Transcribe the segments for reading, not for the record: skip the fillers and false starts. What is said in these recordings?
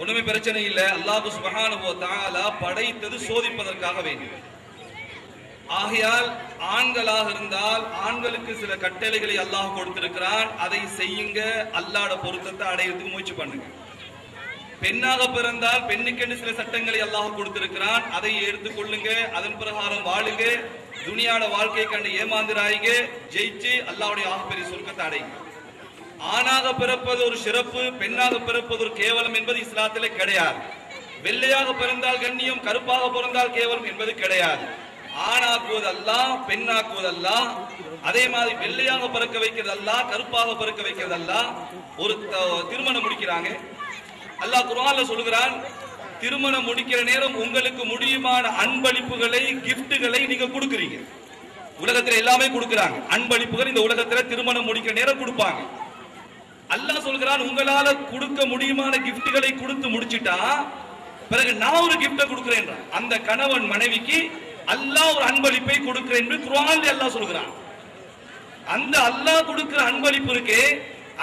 ஒண்ணுமே பிரச்சனை இல்லை. அல்லாஹ் சுப்ஹானஹு வ தஆலா படைத்தது சோதிப்பதற்காக வேண்டி. ஆகையால் ஆண்களாக இருந்தால் ஆண்களுக்கு சில கட்டளைகளை அல்லாஹ் கொடுத்திருக்கிறான், அதை செய்யுங்க, அல்லாஹ்வோட பொருத்தத்தை அடையிறதுக்கு முயற்சி பண்ணுங்க. பெண்ணாக பிறந்தால் பெண்ணுக்கென்று சில சட்டங்களை அல்லாஹ் கொடுத்திருக்கிறான், அதை எடுத்துக்கொள்ளுங்க, அதன் பிரகாரம் வாழுங்க, துனியாட வாழ்க்கையை கண்டு ஏமாந்திராயிங்க, ஜெயிச்சு அல்லாஹ்வுடைய ஆகப்பெரிய சொர்க்கத்தை அடையுங்க. ஆணாக பிறப்பது ஒரு சிறப்பு, பெண்ணாக பிறப்பது ஒரு கேவலம் என்பது இஸ்லாத்திலே கிடையாது. வெள்ளையாக பிறந்தால் கண்ணியம், கருப்பாக பிறந்தால் கேவலம் என்பது கிடையாது. ஆணாக்குவதல்ல, பெண்ணாக்குவதல்ல. அதே மாதிரி வெள்ளையாக பிறக்க வைக்கிறதல்ல, கருப்பாக பிறக்க வைக்கிறதல்ல. ஒரு திருமணம் முடிக்கிறாங்க, அல்லாஹ் குர்ஆன்ல சொல்கிறான், திருமணம் முடிக்கிற நேரம் உங்களுக்கு முடியுமான அன்பளிப்புகளை, கிஃப்ட்டுகளை நீங்க கொடுக்குறீங்க. உலகத்துல எல்லாமே கொடுக்குறாங்க அன்பளிப்புகள். இந்த உலகத்துல திருமணம் முடிக்கிற நேரம் கொடுப்பாங்க. அல்லாஹ் சொல்கிறான், உங்களால கொடுக்க முடியுமான கிஃப்ட்களை கொடுத்து முடிச்சிட்டா பிறகு நான் ஒரு கிஃப்ட கொடுக்கிறேன். அந்த கணவன் மனைவிக்கு அல்லாஹ் ஒரு அன்பளிப்பை கொடுக்கிறேன் என்று குர்ஆன்ல அல்லாஹ் சொல்கிறான். அந்த அல்லாஹ் கொடுக்கிற அன்பளிப்பு இருக்கே,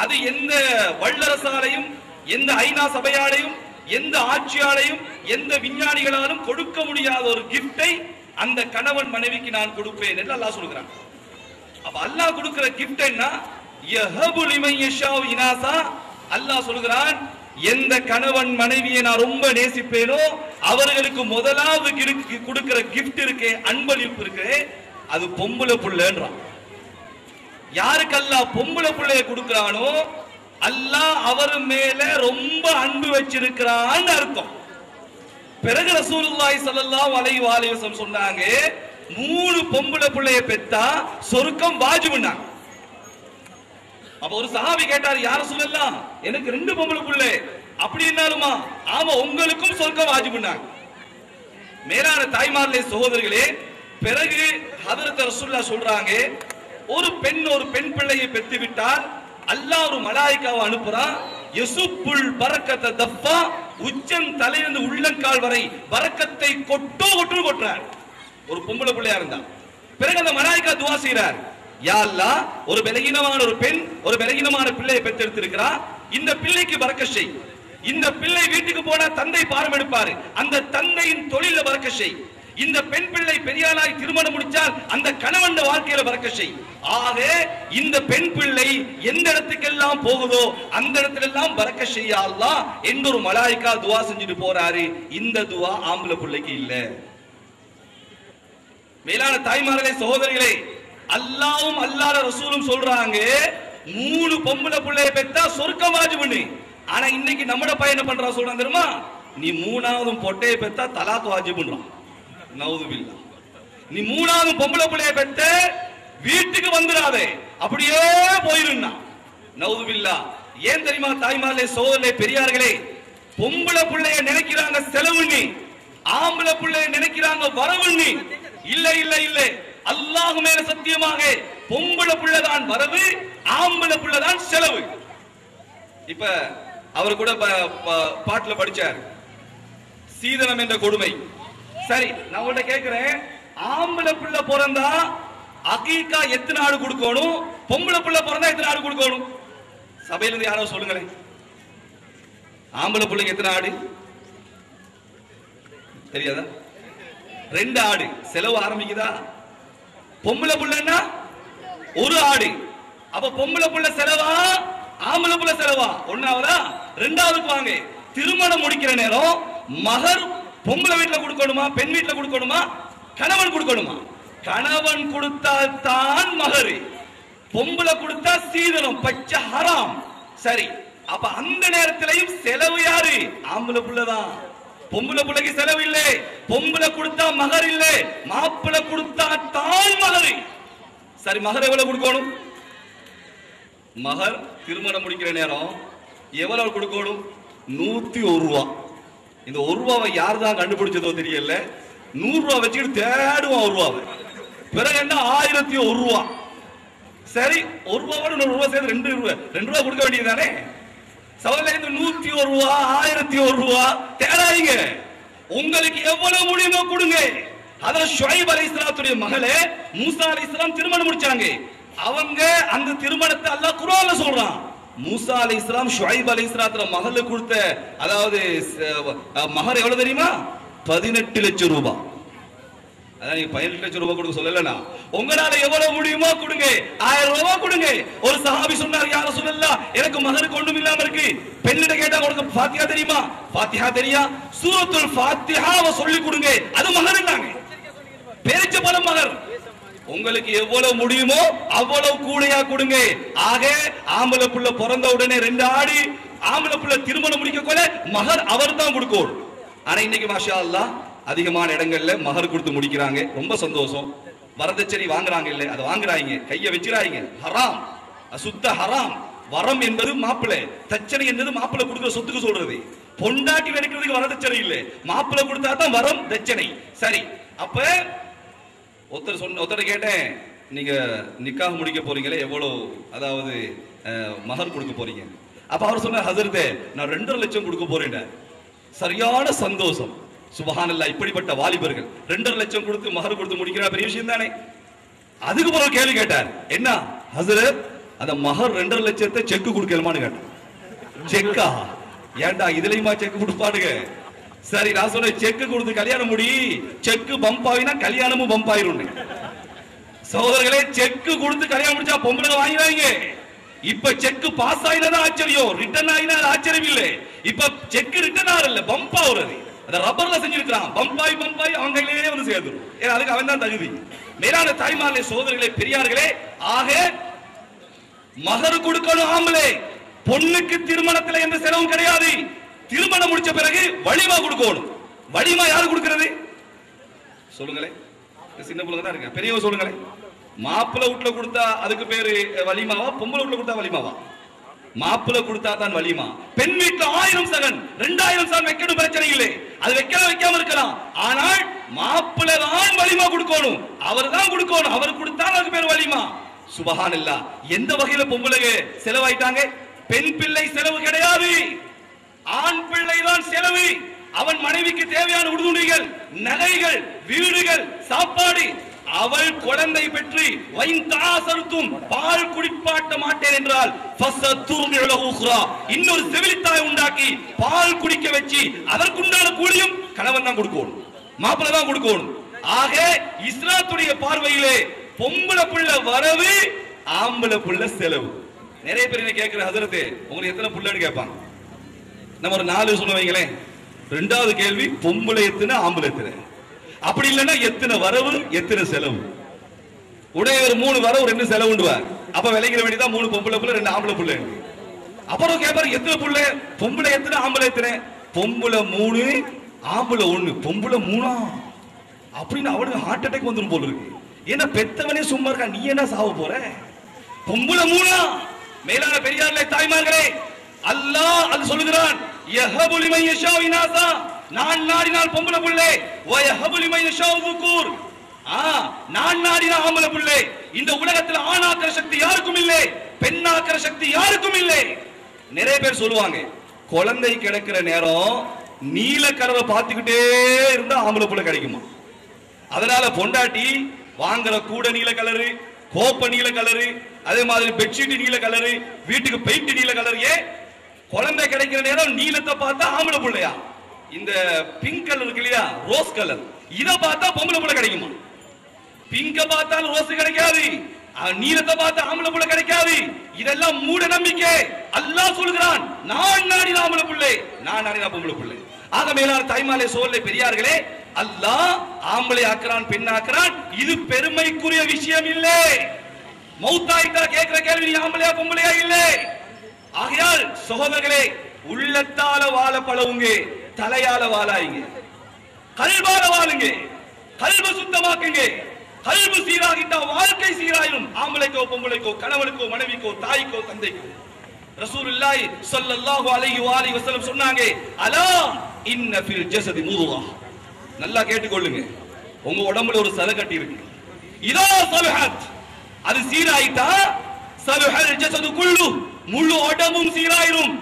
அது எந்த வல்லரசாலையும், எந்த ஐநா சபையாலையும், எந்த ஆட்சியாலையும், எந்த விஞ்ஞானிகளாலும் கொடுக்க முடியாத ஒரு கிஃப்டை அந்த கணவன் மனைவிக்கு நான் கொடுப்பேன் என்று அல்லாஹ் சொல்கிறான். அப்ப அல்லாஹ் கொடுக்கிற கிஃப்ட் என்ன? யஹபு லிமன் யஷாஉ இனாஸா. அல்லாஹ் சொல்கிறான், எந்த கணவன் மனைவியை நான் ரொம்ப நேசிப்பேனோ அவர்களுக்கு முதலாவது கொடுக்கிற கிஃப்ட் இருக்கே, அன்பளிப்பு இருக்கே, அது பொம்பளை புள்ளன்றான். யாருக்கு அல்லாஹ் பொம்பளை புள்ளைய கொடுக்கிறானோ அல்லாஹ் அவர் மேல ரொம்ப அன்பு வச்சிருக்கிறான்னு அர்த்தம். பிறகு ரசூலுல்லாஹி ஸல்லல்லாஹு அலைஹி வஸல்லம் சொன்னாங்க, 3 பொம்பளை புள்ளைய பெத்தா சொர்க்கம் வாஜிப்னாங்க. அப்ப ஒரு சஹாபி கேட்டார், யா ரசூலல்லாஹ், எனக்கு 2 பொம்பளை புள்ளை, அப்படின்னாலுமா? ஆமா, உங்களுக்கும் சொர்க்கம் வாஜிப்னாங்க. மேலான தாய்மார்களே, சகோதரர்களே, பிறகு ஹதரத் ரசூலுல்லாஹ் சொல்றாங்க, ஒரு பெண் பிள்ளையை பெற்று விட்டால் அல்லாஹ் ஒரு மலாயிக்காவை அனுப்புறான், யசுப்புல் பரக்கத்த தஃபா, உச்சம் தலையிலிருந்து உள்ளங்கால் வரை பரக்கத்தை கொட்டுறார். ஒரு பொம்பளை பிள்ளையா இருந்தா பிறகு அந்த மலாயிக்கா துஆ செய்றார், யா அல்லாஹ், ஒரு பலகீனமான ஒரு பெண் ஒரு பலகீனமான பிள்ளையை பெற்றெடுத்திருக்கிறா, இந்த பிள்ளைக்கு பரக்கத் செய். இந்த பிள்ளை வீட்டுக்கு போனா தந்தை பாரம் எடுப்பாரு, அந்த தந்தையின் தொழில பரக்கத் செய். இந்த பெண் பிள்ளை பெரியாளாய் திருமணம் முடிச்சால் அந்த கணவன் வாழ்க்கையில பரக்கத் செய். ஆக இந்த பெண் பிள்ளை எந்த இடத்துக்கெல்லாம் போகுதோ அந்த இடத்துல எல்லாம் பரக்கத் செய்ய அல்லாஹ் என்று ஒரு மலாயிக்கா துஆ செஞ்சுட்டு போறாரு. இந்த துஆ ஆம்பளை பிள்ளைக்கு இல்ல. மேலான தாய்மார்களே, சகோதரிகளே, அல்லாஹ்வும் அல்லாஹ்வுடைய ரசூலும் சொல்றாங்க, 3 பொம்பளை பிள்ளையை பெத்தா சொர்க்கம் வாஜிப்னு. ஆனா இன்னைக்கு நம்மட பையன் என்ன பண்றா சொல்றான் தெரியுமா? நீ 3வது பொட்டையை பெத்தா தலாக் வாஜிப்ன்றான். நவுதுபில்லாஹ். நீ 3வது பொம்பளை பிள்ளையை பெத்த வீட்டுக்கு வந்துடாதே, அப்படியே போயிருன்னா. நவுதுபில்லாஹ். ஏன் தெரியுமா தாய்மார்களே, சகோதரர்களே, பெரியார்களே, பொம்பளை பிள்ளைய நினைக்கிறாங்க செலவுன்னு, ஆம்பளை பிள்ளைய நினைக்கிறாங்க வரவுன்னு. இல்ல இல்ல இல்ல, அல்லாஹ் மேல சத்தியமாக பொம்பளை பிள்ளை தான் வரவு, ஆம்பளை பிள்ளை தான் செலவு. இப்ப அவர் கூட பாட்டுல படிச்சார், சீதனம் என்ற கொடுமை. சரி, நான் உங்கள்ட்ட கேட்கிறேன், ஆம்பளை பிள்ளை பிறந்தா அகீகா எத்தனை ஆடு கொடுக்கணும், பொம்பளை பிள்ளை பிறந்தா எத்தனை ஆடு கொடுக்கணும்? சபையில இருந்து யாரோ சொல்லுங்களேன். ஆம்பளை பிள்ளைக்கு எத்தனை ஆடு தெரியாதா? 2 ஆடு. செலவு ஆரம்பிக்குதா? பொம்பளை பிள்ளைன்னா 1 ஆடு. அப்ப பொம்பளை பிள்ளை செலவா ஆம்பளை பிள்ளை செலவா? 1ஆவதா? 2ஆவதுக்கு வாங்க. திருமணம் முடிக்கிற நேரம் மகர் பொம்பளை வீட்டுல கொடுக்கணுமா, பெண் வீட்டுல கொடுக்கணுமா, கணவன் கொடுக்கணுமா? கணவன் கொடுத்தால் தான் மகர், பொம்பளை கொடுத்தா சீதனம், பச்சை ஹராம். சரி, அப்ப அந்த நேரத்திலையும் செலவு யாரு? ஆம்பளை பிள்ளைதான். பொம்பளை பிள்ளைக்கு செலவு இல்லை. பொம்பளை கொடுத்தா மகர் இல்லை, மாப்பிள்ளை கொடுத்தா தான் மகர். சரி, மகர் எவ்வளவு கொடுக்கணும்? மகர் திருமணம் முடிக்கிற நேரம் எவ்வளவு கொடுக்கணும்? 101 ரூபா. இந்த 1 ரூபாவை யார் தான் கண்டுபிடிச்சதோ தெரியல. 100 ரூபா வச்சுக்கிட்டு தேடுவான் 1 ரூபாவை. பிறகு என்ன 1001 ரூபா. சரி, 1 ரூபாவோட 100 ரூபா சேர்த்து 2 ரூபா கொடுக்க வேண்டியதுதானே? சவால இந்த 101 ரூபா 1001 ரூபா தேடாதீங்க. உங்களுக்கு எவ்வளவு முடியுமோ கொடுங்க. அதுல ஷுஐப் அலைஹிஸ்ஸலாத்துடைய மகளே மூசா அலைஹிஸ்ஸலாம் திருமணம் முடிச்சாங்க. அவங்க அந்த திருமணத்தை அல்லாஹ் குர்ஆன்ல சொல்றான், மூசா அலைஹிஸ்ஸலாம் ஷுஐப் அலைஹிஸ்ஸலாத்துல மகளுக்கு கொடுத்த அதாவது மகர் எவ்வளவு தெரியுமா? 18 லட்சம் ரூபாய். அதான் நீங்க 18 லட்சம் ரூபாய் கொடுக்க சொல்லலனா உங்களால எவ்வளவு முடியுமோ கொடுங்க. 1000 ரூபாய் கொடுங்க. ஒரு சஹாபி சொன்னார், யா ரசூலல்லாஹ் எனக்கு மகருக்கு ஒண்ணும் இல்லாம இருக்கு. பெண்ணிட கேட்டா கொடுக்க ஃபாத்திஹா தெரியுமா? ஃபாத்திஹா தெரியா? சூரத்துல் ஃபாத்திஹாவை சொல்லி கொடுங்க. அது மகர் இல்லங்க, பேரிச்ச பழம் மகர். உங்களுக்கு எவ்வளவு முடியுமோ அவ்வளவு கூடையா கொடுங்க. ஆக ஆம்பளை புள்ள பிறந்த உடனே 2 ஆடு, ஆம்பளை புள்ள திருமணம் முடிக்க கொள்ள மகர் அவர் தான் கொடுக்கணும். ஆனா இன்னைக்கு மாஷா அல்லாஹ் அதிகமான இடங்கள்ல மகர் கொடுத்து முடிக்கிறாங்க. ரொம்ப சந்தோஷம். வரதட்சணை வாங்குறாங்க இல்ல, அதை வாங்குறாங்க, கைய வச்சிராங்க. ஹராம், அசுத்த ஹராம். வரம் என்பது மாப்பிள்ளை, தச்சனை என்பது மாப்பிள்ளை கொடுக்கிற சொத்துக்கு சொல்றது. பொண்டாட்டி வெடிக்கிறதுக்கு வரதட்சணை இல்ல, மாப்பிள்ளை கொடுத்தா தான் வரம் தட்சணை. சரி, அப்ப ஒருத்தர் கேட்டேன், நீங்க நிக்காஹ் முடிக்க போறீங்களே எவ்வளவு அதாவது மகர் கொடுக்க போறீங்க? அப்ப அவர் சொன்னார், ஹஸரத்தே நான் 2.5 லட்சம் கொடுக்க போறேன். சரியான சந்தோஷம். சுபஹானல்லாஹ், இப்படிப்பட்ட வாலிபர்கள் 2.5 லட்சம் கொடுத்து மகர் கொடுத்து முடிக்கிற பெரிய விஷயம் தானே. அதுக்கு பிறகு கேள்வி கேட்டார், என்ன ஹஸரத் அந்த மகர் 2.5 லட்சத்தை செக் கொடுக்கலாமான்னு கேட்டார். செக்கா? ஏண்டா இதுலயுமா செக் கொடுப்பாடுங்க? சரி, நான் சொன்னேன் செக் கொடுத்து கல்யாணம் முடி. செக் பம்ப் ஆகினா கல்யாணமும் பம்ப் ஆயிரும். சகோதரர்களே, செக் கொடுத்து கல்யாணம் முடிச்சா பொம்பளை வாங்கிடாங்க. இப்ப செக் பாஸ் ஆயினா ஆச்சரியம், ரிட்டர்ன் ஆயினா ஆச்சரியம் இல்லை. இப்ப செக் ரிட்டர்ன் ஆகல, பம்ப் ஆகுறது. அந்த ரப்பர்ல செஞ்சிருக்கான், பம்பாய் அவங்க கையிலேயே வந்து சேர்ந்துரும். ஏன்னா அதுக்கு அவன் தான் தகுதி. மேலான தாய்மார்களே, சகோதரர்களே, பெரியார்களே, ஆக மகர் கொடுக்கணும் ஆம்பளை. பொண்ணுக்கு திருமணத்துல எந்த செலவும் கிடையாது. திருமணம் முடிச்ச பிறகு வலிமா கொடுக்கணும். வலிமா யாரு கொடுக்கிறது சொல்லுங்களே? சின்ன பிள்ளைங்க தான் இருக்கு, பெரியவங்க சொல்லுங்களே. மாப்பிள்ளை வீட்டுல கொடுத்தா அதுக்கு பேரு வலிமாவா, பொம்பளை வீட்டுல கொடுத்தா வலிமாவா? மாப்பிள்ளை கொடுத்தா தான் வலிமா. பெண் வீட்டுல 1000 சகன் 2000 சகன் வைக்கணும், பிரச்சனை இல்லை. அது வைக்காம இருக்கலாம். ஆனால் மாப்பிள்ளை தான் வலிமா கொடுக்கணும், அவர் தான் கொடுக்கணும். அவர் கொடுத்தா அதுக்கு பேர் வலிமா. சுபஹானல்லாஹ். எந்த வகையில பொம்பளை செலவாயிட்டாங்க? பெண் பிள்ளை செலவு கிடையாது, ஆண் பிள்ளை தான் செலவு. அவன் மனைவிக்கு தேவையான உடுதுணிகள், நகைகள், வீடுகள், சாப்பாடு. அவள் குழந்தை பெற்று வைந்தாசருத்தும் பால் குடிப்பாட்ட மாட்டேன் என்றால் இன்னொரு செவிலித்தாய் உண்டாக்கி பால் குடிக்க வச்சு அதற்குண்டான கூலியும் கணவன் தான் கொடுக்கணும், மாப்பிள்ளை தான் கொடுக்கணும். ஆக இஸ்லாத்துடைய பார்வையிலே பொம்பளை புள்ள வரவு, ஆம்பளை புள்ள செலவு. நிறைய பேர் என்ன கேட்கிற, ஹஸரத்தே உங்களுக்கு எத்தனை புள்ளன்னு கேட்பாங்க. நம்ம ஒரு 4 சொல்ல வைங்களேன். 2வது கேள்வி பொம்பளை எத்தனை ஆம்பளை எத்தனை, அப்படி இல்லைன்னா எத்தனை வரவு எத்தனை செலவு. உடைய ஒரு 3 வரவு 2 செலவுண்டுவார். அப்ப விளைக்கிற வேண்டியதான் 3 பொம்பளை புள்ள 2 ஆம்பளை புள்ள. அப்புறம் கேட்பாரு எத்தனை புள்ள, பொம்பளை எத்தனை ஆம்பளை எத்தனை? பொம்பளை 3 ஆம்பளை 1. பொம்பளை 3 அப்படின்னு அவனுக்கு ஹார்ட் அட்டாக் வந்துடும் போல இருக்கு. ஏன்னா பெத்தவனே சும்மா இருக்கா, நீ என்ன சாவ போற? பொம்பளை 3. மேலான பெரியார்களே, தாய்மார்களே, அல்லாஹ் அது சொல்லுகிறான், யஹபு லிமன் யஷாஉ இனாஸா, நான் நாடினால் பொம்பளை புள்ளை, வ யஹபு லிமன் யஷாஉ ذுகூர், நான் நாடினா ஆம்பளை புள்ளை. இந்த உலகத்துல ஆணாக்கிற சக்தி யாருக்கும் இல்லை, பெண்ணாக்கிற சக்தி யாருக்கும் இல்லை. நிறைய பேர் சொல்லுவாங்க, குழந்தை கிடைக்கிற நேரம் நீல கலரை பார்த்துக்கிட்டே இருந்தா ஆம்பளை புள்ளை கிடைக்குமா? அதனால பொண்டாட்டி வாங்குற கூட நீல கலரு, கோப்ப நீல கலரு, அதே மாதிரி பெட்ஷீட் நீல கலரு, வீட்டுக்கு பெயிண்ட் நீல கலர். ஏன் குழந்தை கிடைக்கிற நேரம் நீலத்தை பார்த்தா ஆம்பளை புள்ளையா? இந்த பிங்க் கலர் இருக்கு இல்லையா, ரோஸ் கலர், இத பார்த்தா பொம்பளை புள்ள கிடைக்குமா? பிங்க பார்த்தாலும் ரோஸ் கிடைக்காது, நீலத்தை பார்த்தா ஆம்பளை புள்ள கிடைக்காது. இதெல்லாம் மூட நம்பிக்கை. அல்லாஹ் சொல்கிறான், நான் நாடினா ஆம்பளை புள்ளை, நான் நாடினா பொம்பளை புள்ளை. ஆக மேலான தாய்மாலே, சோழலை, பெரியார்களே, அல்லாஹ் ஆம்பளை ஆக்குறான், பெண் ஆக்குறான். இது பெருமைக்குரிய விஷயம் இல்லை. மௌத்தாயிட்டா கேட்கிற கேள்வி நீ ஆம்பளையா பொம்பளையா இல்லை. ஆகையால் சகோதரர்களே, உள்ளத்தால வாழ பழவுங்க, தலையால வாழாயிங்க, கல்வால வாழுங்க, கல்வ சுத்தமாக்குங்க. கல்வு சீராகிட்டா வாழ்க்கை சீராயிரும். ஆம்பளைக்கோ பொம்பளைக்கோ, கணவனுக்கோ மனைவிக்கோ, தாய்க்கோ தந்தைக்கோ. ரசூலுல்லாஹி ஸல்லல்லாஹு அலைஹி வஸல்லம் சொன்னாங்க, அலா இன்ன ஃபில் ஜஸதி முதுகா. நல்லா கேட்டுக்கொள்ளுங்க, உங்க உடம்புல ஒரு சதை கட்டி இருக்கு. இதா சலஹத், அது சீராயிட்டா சலஹல் ஜஸது குல்லு, முழு உடம்பும் சீராயிரும்.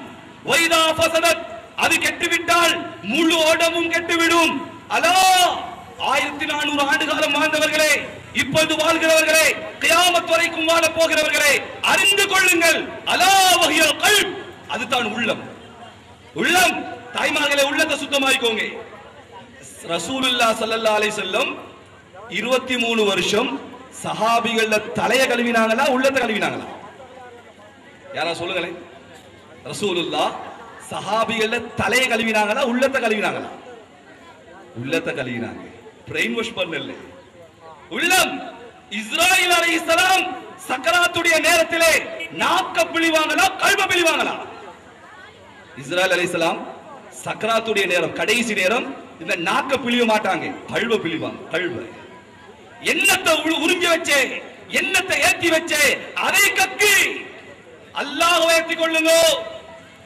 வைதா ஃபஸதத், அது கெட்டுவிட்டால் முழு உடம்பும் கெட்டுவிடும். அலா 1400 ஆண்டு காலம் வாழ்ந்தவர்களே, இப்பொழுது வாழ்கிறவர்களே, கியாமத் வரைக்கும் வாழ போகிறவர்களே, அறிந்து கொள்ளுங்கள், அலா வஹியல் கல்ப், அதுதான் உள்ளம். உள்ளம், தாய்மார்களே, உள்ளத்தை சுத்தமாக்கிக்கோங்க. ரசூலுல்லாஹ் ஸல்லல்லாஹு அலைஹி வஸல்லம் 23 வருஷம் சஹாபிகள தலைய கழுவினாங்களா, உள்ளத்தை கழுவினாங்களா? யாரா சொல்லுங்களேன். ரசூலுல்லாஹ் சஹாபிகள தலைய கழுவினாங்களா, உள்ளத்தை கழுவினாங்களா? உள்ளத்தை கழுவினாங்க. பிரெயின் வாஷ் பண்ணல. உள்ளம். இஸ்ராயில் அலைஹிஸ்ஸலாம் சக்கராத்துடைய நேரத்திலே நாக்க பிழிவாங்களா, கல்ப பிழிவாங்களா? இஸ்ராயில் அலைஹிஸ்ஸலாம் சக்கராத்துடைய நேரம், கடைசி நேரம், இந்த நாக்க பிழிய மாட்டாங்க, கல்ப பிழிவாங்க. கல்ப எண்ணத்தை உறிஞ்ச வச்சே, எண்ணத்தை ஏத்தி வச்சே, அதை கக்கி அல்லாஹ்வை ஏத்தி கொள்ளுங்க,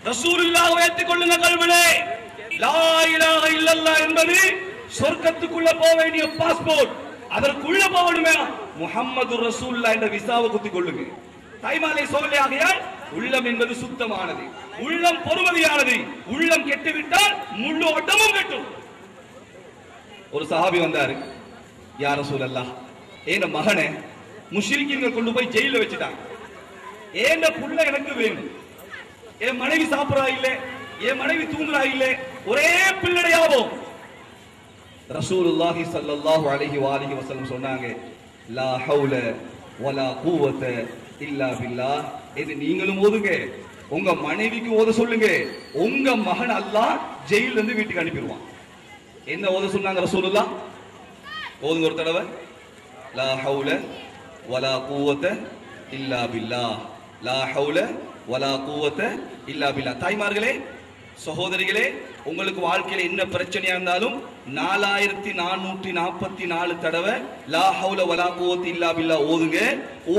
ரசூலுல்லாஹ்வை ஏத்தி கொள்ளுங்க. கல்விலே லா இலாஹ இல்லல்லாஹ் என்பது சொர்க்கத்துக்குள்ள போக வேண்டிய பாஸ்போர்ட். அதற்குள்ள போகணுமே முஹம்மது ரசூலுல்லாஹ் என்ற விசாவை குத்திக் கொள்ளுங்க. தாய்மாலை சோழலை ஆகையால் உள்ளம் என்பது சுத்தமானது, உள்ளம் பொறுமதியானது. உள்ளம் கெட்டுவிட்டால் முழு ஒட்டமும் கெட்டும். ஒரு சஹாபி வந்தாரு, யா ரசூலல்லாஹ், ஏன மகனை முஷ்ரிக்கீன்கள் கொண்டு போய் ஜெயில வச்சுட்டாங்க, ஏன புள்ள எனக்கு வேணும், என் மனைவி சாப்பிடறா இல்ல, என் மனைவி தூங்குறா இல்ல, ஒரே பிள்ளடையாவோம். ரசூலுல்லாஹி ஸல்லல்லாஹு அலைஹி வஆலிஹி வஸல்லம் சொன்னாங்க, லா ஹவுல வலா குவத இல்லா பில்லாஹ். இது நீங்களும் ஓதுங்க, உங்க மனைவிக்கு ஓத சொல்லுங்க, உங்க மகன் அல்லாஹ் ஜெயில இருந்து வீட்டுக்கு அனுப்பிடுவான். என்ன ஓத சொன்னாங்க ரசூலுல்லாஹ்? ஓதுங்க ஒரு தடவை. லா ஹவுல வலா குவத இல்லா பில்லாஹ், லா ஹவுல வலா குவத இல்லா பில்லாஹ். தாய்மார்களே, சகோதரிகளே, உங்களுக்கு வாழ்க்கையில என்ன பிரச்சனையா இருந்தாலும் 4444 தடவை லா ஹவுல வலா குவத இல்லா பில்லாஹ் ஓதுங்க.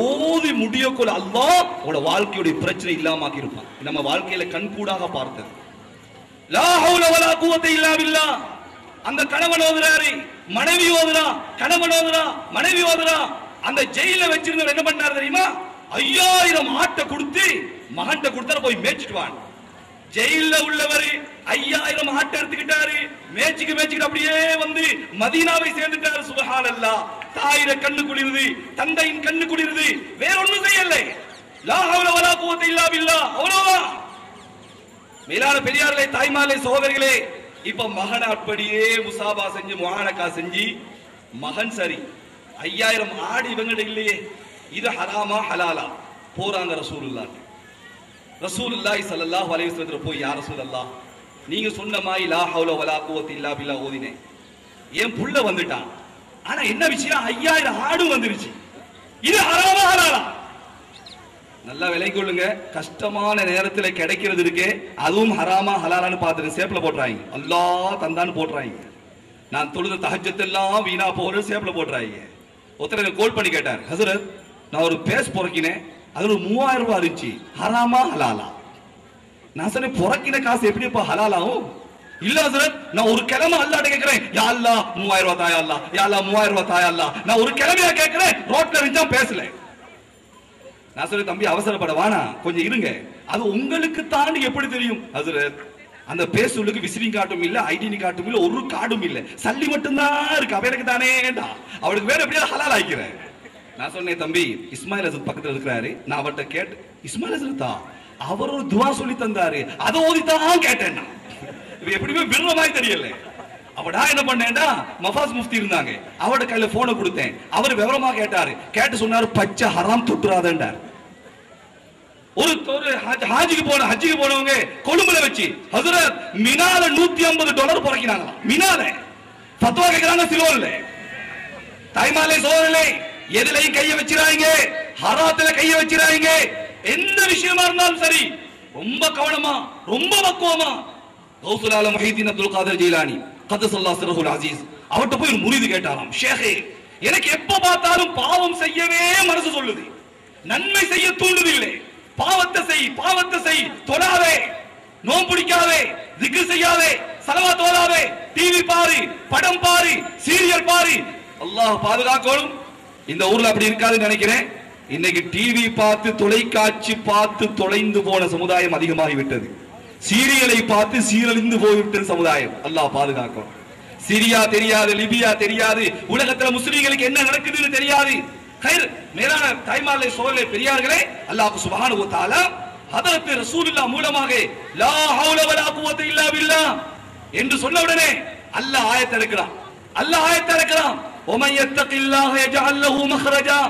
ஓதி முடியக்குள்ள அல்லாஹ் உங்களோட வாழ்க்கையுடைய பிரச்சனை இல்லாம ஆக்கி இருப்பான். நம்ம வாழ்க்கையில கண்கூடாக பார்த்தது. லா ஹவுல வலா குவத இல்லா பில்லாஹ். அந்த கணவன் ஓதுறாரு, மனைவி ஓதுறா, கணவன் ஓதுறா, மனைவி ஓதுறா. அந்த ஜெயில வச்சிருந்தவர் என்ன பண்ணாரு தெரியுமா? 5000 ஆட்டை கொடுத்து மகன்கிட்ட கொடுத்தாரு, போய் மேய்ச்சிட்டுவான். ஜெயில உள்ளவர் 5000 ஆட்டை எடுத்துக்கிட்டாரு, மேய்ச்சிக்கிட்டு அப்படியே வந்து மதீனாவை சேர்ந்துட்டாரு. சுப்ஹானல்லாஹ். தாயிர கண்ணு குளிருது, தந்தையின் கண்ணு குளிருது, வேற ஒண்ணும் செய்யல. லா ஹவுல வலா குவத இல்லா பில்லாஹ். அவ்வளவுதான். மேலான பெரியார்களே, தாய்மார்களே, சகோதரிகளே, இப்ப மகன் அப்படியே முசாபா செஞ்சு முஆனகா செஞ்சு மகன் சரி 5000 ஆடு இவங்கட இல்லையே, இது ஹராமா ஹலாலா? போறாங்க ரசூலுல்லாஹ். ரசூலுல்லாஹி ஸல்லல்லாஹு அலைஹி வஸல்லம் போய், யா ரசூலல்லாஹ், நீங்க சொன்ன மாதிரி லா ஹவுல வலா குவத இல்லா பில்லாஹ் ஓதினே, என் புள்ள வந்துட்டான், ஆனா என்ன விஷயம், 5000 ஆடு வந்துருச்சு, இது ஹராமா ஹலாலா? நல்லா விலை கொள்ளுங்க. கஷ்டமான நேரத்தில் கிடைக்கிறது இருக்கே, அதுவும் ஹராமா ஹலாலான்னு பார்த்துட்டு சேப்ல போட்டுறாங்க. அல்லாஹ் தந்தான்னு போட்டுறாங்க. நான் தொழுத தஹஜ்ஜத்தெல்லாம் வீணா போற சேப்ல போட்டுறாங்க. ஒருத்தர் எனக்கு கால் பண்ணி கேட்டார், ஹஸரத், நான் ஒரு பேஸ் பொறக்கினேன், அதுல 3000 ரூபாய் இருந்துச்சு, ஹராமா ஹலாலா? நான் சொன்னேன், பொறக்கின காசு எப்படிப்பா ஹலாலாவும்? இல்ல ஹஸரத், நான் ஒரு கிழமை அல்லாஹ்ட்ட கேட்கிறேன், யா அல்லாஹ் 3000 ரூபாய் தாயா அல்லாஹ், யா அல்லாஹ் 3000 ரூபாய் தாயா அல்லாஹ். நான் ஒரு கிழமையா கேட்கிறேன், ரோட்ல இருந்துச்சா பேசல. நான் சொல்லி, தம்பி அவசரப்பட வானா, கொஞ்சம் இருங்க, அது உங்களுக்கு தாண்டி எப்படி தெரியும் ஹஸரத்? அந்த பேசுளுக்கு விசிறிங் காட்டும் இல்ல, ஐடென்டி காட்டும் இல்ல, ஒரு கார்டும் இல்ல, சல்லி மட்டும்தான் இருக்கு, அவருக்கு தானேடா, அவளுக்கு வேற எப்படியா ஹலால் ஆக்கிறேன். நான் சொன்னேன், தம்பி இஸ்மாயில் ஹஸரத் பக்கத்துல இருக்கிறாரு, நான் அவர்கிட்ட கேட்டு, இஸ்மாயில் ஹஸரத்தா, அவர் ஒரு துவா சொல்லி தந்தாரு, அதை ஓதித்தான் கேட்டேன். இது எப்படியுமே விடுற மாதிரி தெரியல. அவடா என்ன பண்ணேன்டா, மஃபாஸ் முஃப்தி இருந்தாங்க, அவட கையில போனை கொடுத்தேன், அவர் விவரமா கேட்டாரு, கேட்டு சொன்னாரு, பச்சை ஹராம் தொட்டுறாதேன்டார். ஒரு ஹஜ்ஜுக்கு போனவங்க கொழும்புல வச்சு ஹஸரத் மினால $150 புறக்கினாங்க. மினால ஃபத்வா கேக்குறாங்க, சிலோன்ல. தாய்மாலே சோதரே, எதிலையும் கைய வச்சிராங்க, ஹராத்துல கைய வச்சிராங்க. எந்த விஷயமா இருந்தாலும் சரி, ரொம்ப கவனமா, ரொம்ப பக்குவமா. கௌசுல் ஆலம் முஹீதீன் அப்துல் காதர் ஜீலானி கத்தஸல்லாஹு சிர்ருல் அஸீஸ் அவர்ட்ட போய் ஒரு முரீது கேட்டாராம், ஷேഖே, எனக்கு எப்ப பார்த்தாலும் பாவம் செய்யவே மனசு சொல்லுது, நன்மை செய்ய தூண்டுதில்லை. பாவத்தை செய், தொழாதே, நோம்பு பிடிக்காதே, திக்ர் செய்யாதே, ஸலவாத் ஓதாதே, டிவி பாரு, படம் பாரு, சீரியல் பாரு. அல்லாஹ் பாதுகாக்கணும். இந்த ஊர்ல அப்படி இருக்காதுன்னு நினைக்கிறேன். இன்னைக்கு டிவி பார்த்து, தொலைக்காட்சி பார்த்து தொலைந்து போன சமுதாயம் அதிகமாகி விட்டது. சீரியலை பார்த்து சீரழிந்து போய்விட்ட சமுதாயம். அல்லாஹ் பாதுகாக்கணும். சிரியா தெரியாது, லிபியா தெரியாது, உலகத்துல முஸ்லிம்களுக்கு என்ன நடக்குதுன்னு தெரியாது. மேலான தாய்மார்களே, சோழர்களே, பெரியார்களே, அல்லாஹ் சுப்ஹானஹு வ தஆலா ஹதரத் ரசூலுல்லாஹ் மூலமாக லா ஹவுல வலா குவத்த இல்லா பில்லாஹ் என்று சொன்ன உடனே அல்லாஹ் ஆயத்தை இறக்குறான். அல்லாஹ் ஆயத்தை இறக்குறான். ومن يتق الله يجعل له مخرجا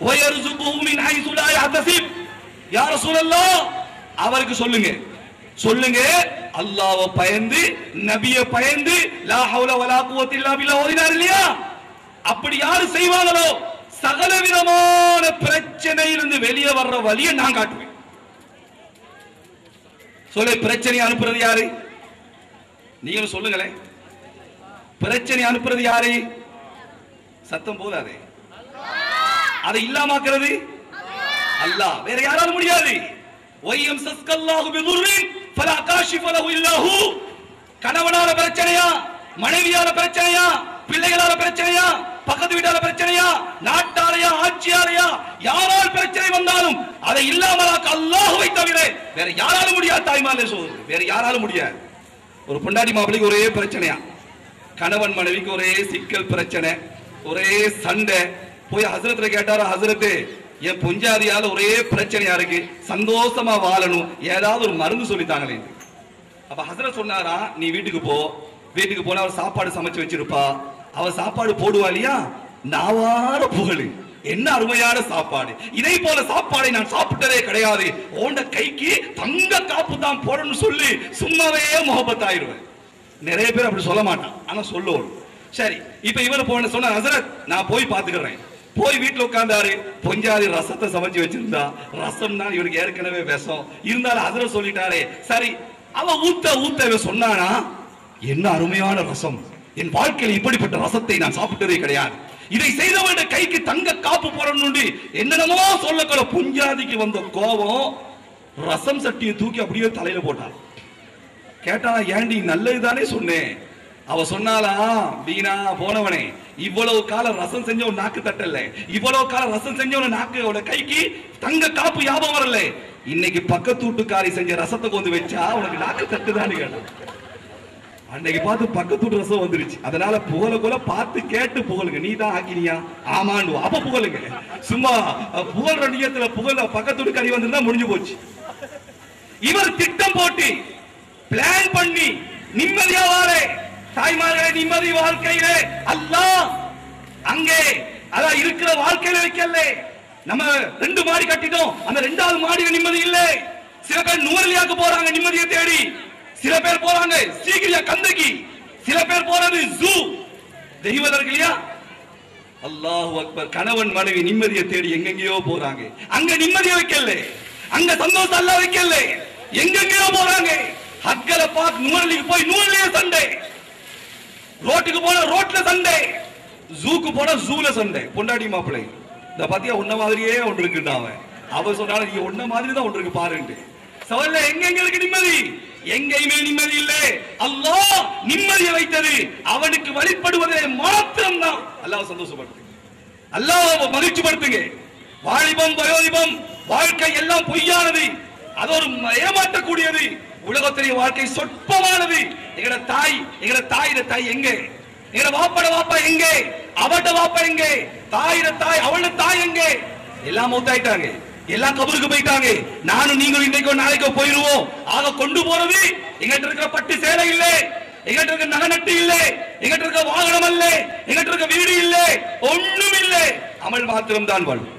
ويرزقه من حيث لا يحتسب. யா ரசூலல்லாஹ், அவருக்கு சொல்லுங்க சொல்லுங்க, அல்லாஹ்வை பயந்து நபியை பயந்து லா ஹவுல வலா குவத்த இல்லா பில்லாஹ் ஓதினார் இல்லையா, அப்படி யாரு செய்வாங்களோ சகல விதமான பிரச்சனையிலிருந்து வெளியே வர்ற வழியை நான் காட்டுவேன். சொல்ல, பிரச்சனை அனுப்புறது யாரு? நீங்க சொல்லுங்களேன், பிரச்சனை அனுப்புறது யாரு? சத்தம் போதாது, அதை இல்லாமக்கிறது அல்லாஹ், வேற யாராலும் முடியாது. வையம் சஸ்கல்லாஹு பிதுர்ரின் ஃபலா காஷிஃப லஹு இல்லா ஹு. கணவனால பிரச்சனையா, மனைவியால பிரச்சனையா, பிள்ளைகளால பிரச்சனையா, பக்கத்து வீட்டால பிரச்சனையா, நாட்டாலையா, ஆட்சியாலையா, யாரால் பிரச்சனை வந்தாலும் அதை இல்லாமலாக்க அல்லாஹ்வை தவிர வேற யாராலும் முடியாது. தாய்மார்களே, சொல்லுங்க, வேற யாராலும் முடியாது. ஒரு பொண்டாட்டி மாப்பிளைக்கு ஒரே பிரச்சனையா, கணவன் மனைவிக்கு ஒரே சிக்கல் பிரச்சனை, ஒரே சண்டை. போய் ஹசரத்துல கேட்டாரா, ஹசரத்து என் பொஞ்சாதியால ஒரே பிரச்சனையா இருக்கு, சந்தோஷமா வாழணும், ஏதாவது ஒரு மருந்து சொல்லித்தாங்களே. அப்ப ஹசரத் சொன்னாரா, நீ வீட்டுக்கு போ, வீட்டுக்கு போனா அவர் சாப்பாடு சமைச்சு வச்சிருப்பா, அவர் சாப்பாடு போடுவா இல்லையா, நாவார புகழு, என்ன அருமையான சாப்பாடு, இதை போல சாப்பாடை நான் சாப்பிட்டதே கிடையாது, ஓண்ட கைக்கு தங்க காப்பு தான் போடணும்னு சொல்லி சும்மாவே முகப்பத்தாயிருவேன். நிறைய பேர் அப்படி சொல்ல மாட்டான், ஆனா சொல்லுவோம். சரி, இப்ப இவர் போன சொன்ன, ஹசரத் நான் போய் பாத்துக்கிறேன். போய் வீட்டுல உட்கார்ந்தாரு, பொஞ்சாதி ரசத்தை சமைச்சு வச்சிருந்தா, ரசம் தான் இவருக்கு ஏற்கனவே விஷம் இருந்தாலும் ஹசரத் சொல்லிட்டாரே. சரி, அவ ஊத்த ஊத்த சொன்னானா, என்ன அருமையான ரசம், என் வாழ்க்கையில் இப்படிப்பட்ட ரசத்தை நான் சாப்பிட்டதே கிடையாது, இதை செய்தவனுடைய கைக்கு தங்க காப்பு போடணும் என்னென்னமோ சொல்லக்கூட. பொஞ்சாதிக்கு வந்த கோபம் ரசம் சட்டியை தூக்கி அப்படியே தலையில போட்டான். கேட்டா, ஏண்டி நல்லதுதானே சொன்னேன். அவ சொன்னாலா, வீணா போனவனே, இவ்வளவு காலம் ரசம் செஞ்சவன் நாக்கு தட்டல, இவ்வளவு காலம் ரசம் செஞ்சவன் நாக்கு கைக்கு தங்க காப்பு ஞாபகம் வரல, இன்னைக்கு பக்கத்து வீட்டுக்காரி செஞ்ச ரசத்தை கொண்டு வச்சா உனக்கு நாக்கு தட்டுதான்னு கேட்டான். அன்னைக்கு பார்த்து பக்கத்து வீட்டு ரசம் வந்துருச்சு. அதனால புகழ போல பார்த்து கேட்டு புகழுங்க. நீ தான் ஆக்கினியா? ஆமாண்டு அப்ப புகழுங்க. சும்மா புகழ் நியத்துல புகழ பக்கத்து வீட்டுக்காரி வந்திருந்தா முடிஞ்சு போச்சு. இவர் திட்டம் போட்டு பிளான் பண்ணி நிம்மதியா வாழ, தாய்மார்களே, நிம்மதி வாழ்க்கையிலே அல்லாஹ் அங்கே அதான் இருக்கிற வாழ்க்கையில வைக்கல. நம்ம 2 மாடி கட்டிட்டோம், அந்த 2வது மாடியில நிம்மதி இல்லை. சில பேர் நுவரெலியாக்கு போறாங்க நிம்மதியை தேடி, சில பேர் போறாங்க சீக்கிரியா கந்தகி, சில பேர் போறது ஜூ தெய்வம் இருக்கு இல்லையா. அல்லாஹு அக்பர். கணவன் மனைவி நிம்மதியை தேடி எங்கெங்கயோ போறாங்க, அங்க நிம்மதியை வைக்கல, அங்க சந்தோஷம் அல்லாஹ் வைக்கல, எங்கெங்கயோ போறாங்க. ஹக்கல பாக் நுவரெலிக்கு போய் நுவரெலியா சண்டை, ரோட்டுக்கு போன ரோட்ல சண்டை, ஜூக்கு போன ஜூல சண்டை. பொண்டாடி மாப்பிள்ளை, இந்த பாத்தியா உன்ன மாதிரியே ஒன்று இருக்குடா. அவ சொன்னாலும் நீங்க உன்ன மாதிரி தான் ஒன்று இருக்கு பாருங்க. சவல்ல எங்க இருக்கு நிம்மதி? எங்கேயுமே நிம்மதி இல்லை. அல்லாஹ் நிம்மதியை வைத்தது அவனுக்கு வழிபடுவதிலே மாத்திரம் தான். அல்லாஹ் சந்தோஷப்படுத்துங்க, அல்லாஹ் மகிழ்ச்சிப்படுத்துங்க. வாலிபம் வயோதிபம் வாழ்க்கை எல்லாம் பொய்யானது, அது ஒரு ஏமாற்றக்கூடியது. உலகத்திலே வாழ்க்கை சொற்பமானது. எங்கட தாய் எங்க? எங்கட வாப்பட வாப்பா எங்க? அவட வாப்பா எங்க? தாயிர தாய் அவள தாய் எங்க? எல்லாம் மூத்தாயிட்டாங்க, எல்லாம் கபருக்கு போயிட்டாங்க. நானும் நீங்களும் இன்னைக்கோ நாளைக்கோ போயிருவோம். ஆக கொண்டு போறது எங்கிட்ட இருக்கிற பட்டு சேலை இல்ல, எங்கிட்ட இருக்க நகை நட்டு இல்ல, எங்கிட்ட இருக்க வாகனம் அல்ல, எங்கிட்ட இருக்க வீடு இல்ல, ஒண்ணும் இல்ல. அமல் மாத்திரம் தான் வரும்,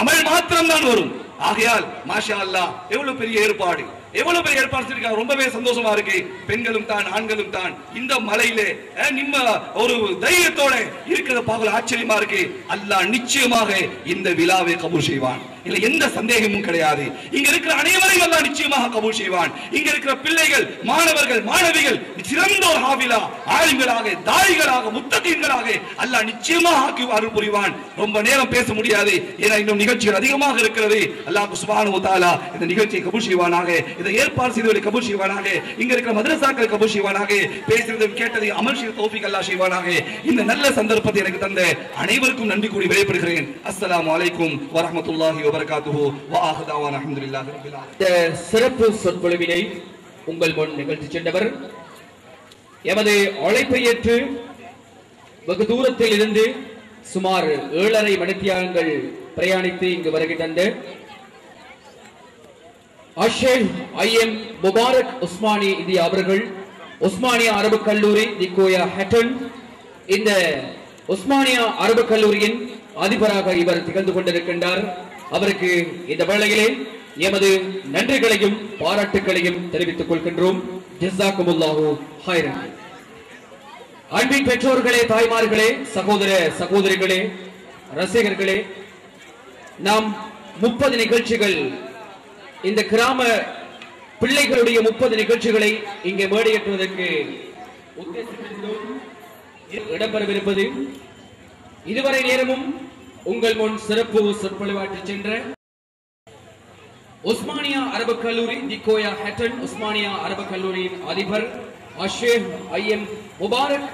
அமல் மாத்திரம் தான் வரும். ஆகையால் மாஷா அல்லாஹ் எவ்வளவு பெரிய ஏற்பாடு, எவ்வளவு பெரிய ஏற்பாடு செஞ்சிருக்காங்க. ரொம்பவே சந்தோஷமா இருக்கு. பெண்களும் தான் ஆண்களும் தான் இந்த மலையிலே நிம்ம ஒரு தைரியத்தோட இருக்கிறத பார்க்கல ஆச்சரியமா இருக்கு. அல்லாஹ் நிச்சயமாக இந்த விழாவை கபூல் செய்வான், இல்ல எந்த சந்தேகமும் கிடையாது. இங்க இருக்கிற அனைவரையும் அல்லாஹ் நிச்சயமாக கபூல் செய்வான். இங்க இருக்கிற பிள்ளைகள், மாணவர்கள், மாணவிகள் சிறந்த ஒரு ஹாஃபிலா ஆலிம்களாக, தாயிகளாக, முத்தகீன்களாக அல்லாஹ் நிச்சயமாக ஆக்கி அருள் புரிவான். ரொம்ப நேரம் பேச முடியாது, ஏன்னா இன்னும் நிகழ்ச்சிகள் அதிகமாக இருக்கிறது. அல்லாஹ் சுப்ஹானஹு வ தஆலா இந்த நிகழ்ச்சியை கபூல் செய்வானாக, இதை ஏற்பாடு செய்தவரை கபூல் செய்வானாக, இங்க இருக்கிற மதரசாக்கள் கபூல் செய்வானாக, பேசுறதும் கேட்டதை அமல் செய்ய தௌஃபீக் அல்லாஹ் செய்வானாக. இந்த நல்ல சந்தர்ப்பத்தை எனக்கு தந்த அனைவருக்கும் நன்றி கூறி விடைபெறுகிறேன். அஸ்ஸலாமு அலைக்கும் வரஹ்மத்துல்லாஹி வபரகாத்துஹு வ ஆஹிரு தஅவானா அல்ஹம்துலில்லாஹி ரப்பில் ஆலமீன். இந்த சிறப்பு சொற்பொழிவினை உங்கள் முன் நிகழ்த்தி சென்றவர் எமது அழைப்பை ஏற்று வெகு தூரத்தில் இருந்து சுமார் 7.5 மணித்தியாலங்கள் பிரயாணித்து இங்கு வருகை தந்த அஷேக் ஐஎம் முபாரக் உஸ்மானி இந்தியா அவர்கள் உஸ்மானியா அரபு கல்லூரி நிக்கோயா ஹட்டன் இந்த உஸ்மானியா அரபு கல்லூரியின் அதிபராக இவர் திகழ்ந்து கொண்டிருக்கின்றார். அவருக்கு இந்த வேளையிலே எமது நன்றிகளையும் பாராட்டுகளையும் தெரிவித்துக் கொள்கின்றோம். ஜஸாக்குமுல்லாஹு ஹைரன். அன்பின் பெற்றோர்களே, தாய்மார்களே, சகோதர சகோதரிகளே, ரசிகர்களே, நாம் 30 நிகழ்ச்சிகள் இந்த கிராம பிள்ளைகளுடைய 30 நிகழ்ச்சிகளை இங்கே மேடையேற்றுவதற்கு இடம்பெறவிருப்பது இதுவரை நேரமும் உங்கள் முன் சிறப்பு சொற்பொழிவாற்றி சென்ற உஸ்மானியா அரபு கல்லூரி நிக்கோயா ஹட்டன் உஸ்மானியா அரபு கல்லூரியின் அதிபர் அஷேக் ஐஎம் முபாரக்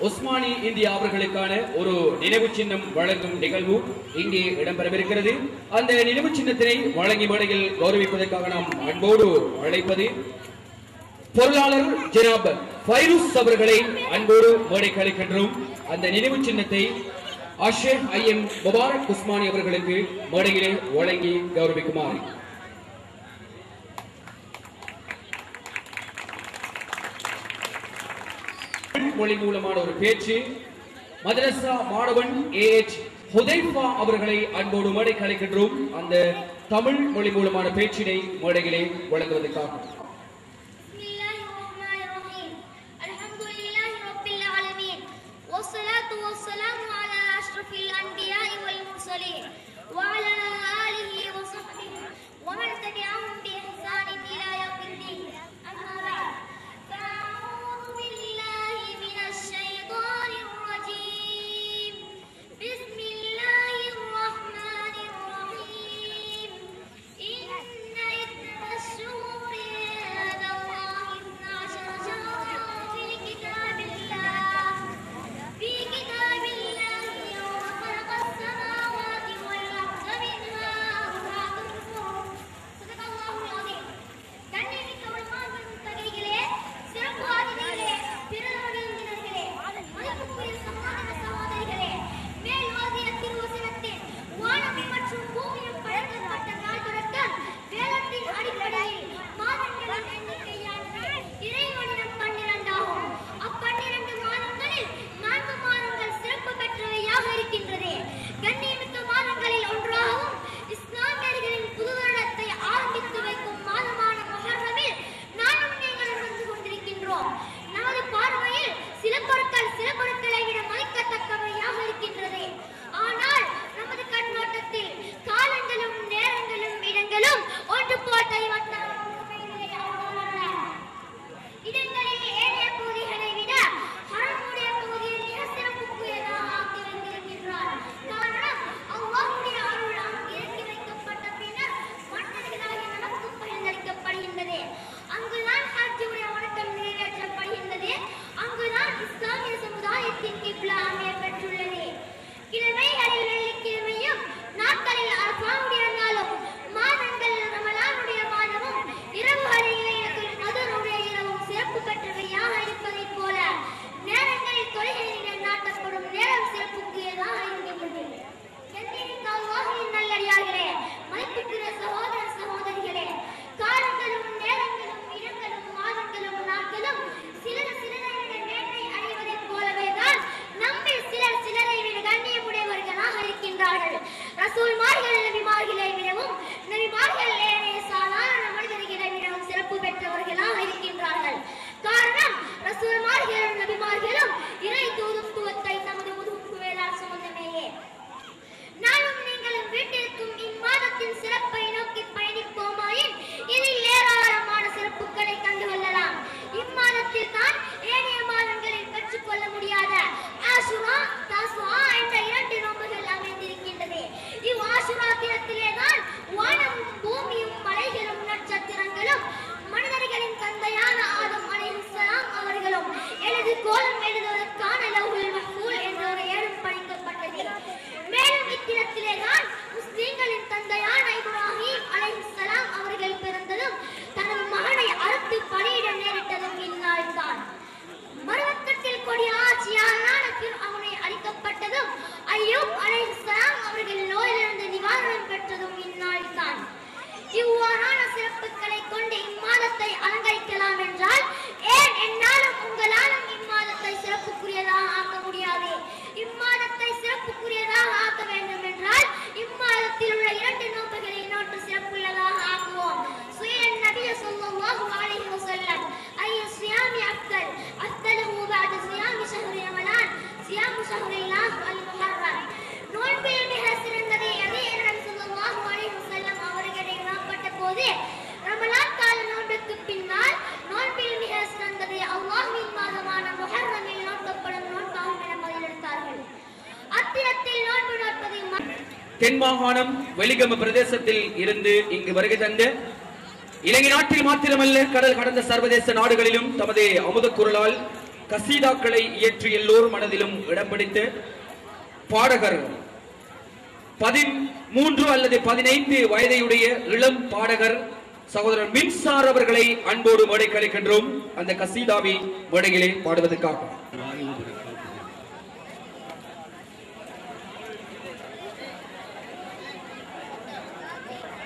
உஸ்மானி இந்தியா அவர்களுக்கான ஒரு நினைவு சின்னம் வழங்கும் நிகழ்வு இங்கே இடம்பெறவிருக்கிறது. அந்த நினைவு சின்னத்தினை வழங்கி மேடையில் கௌரவிப்பதற்காக நாம் அன்போடு அழைப்பது பொருளாளர் ஜனாப் ஃபைரூஸ் அவர்களை அன்போடு மேடைக்கு அழைக்கின்றோம். அந்த நினைவு சின்னத்தை அஷேக் ஐஎம் முபாரக் உஸ்மானி அவர்களுக்கு மேடையிலே வழங்கி கௌரவிக்குமாறு மொழி மூலமான ஒரு பேச்சு மதரசா மாணவன் ஏஎச் ஹுதைஃபா அவர்களை அன்போடு மேடைக்கு அழைக்கின்றோம். அந்த தமிழ் மொழி மூலமான பேச்சினை மேடையிலே வழங்குவதற்காக மாதங்கள் ரமலானுடைய மாதமும் தென் மாகாணம் வெலிகம பிரதேசத்தில் இருந்து இங்கு வருகை தந்த இலங்கை நாட்டில் மாத்திரமல்ல கடல் கடந்த சர்வதேச நாடுகளிலும் தமது அமுத குரலால் கசீதாக்களை இயற்றி எல்லோர் மனதிலும் இடம் பிடித்த பாடகர் 13 அல்லது 15 வயதையுடைய இளம் பாடகர் சகோதரர் மின்சார் அவர்களை அன்போடு மேடைக்கு அழைக்கின்றோம். அந்த கசீதாவை மேடையிலே பாடுவதற்காக.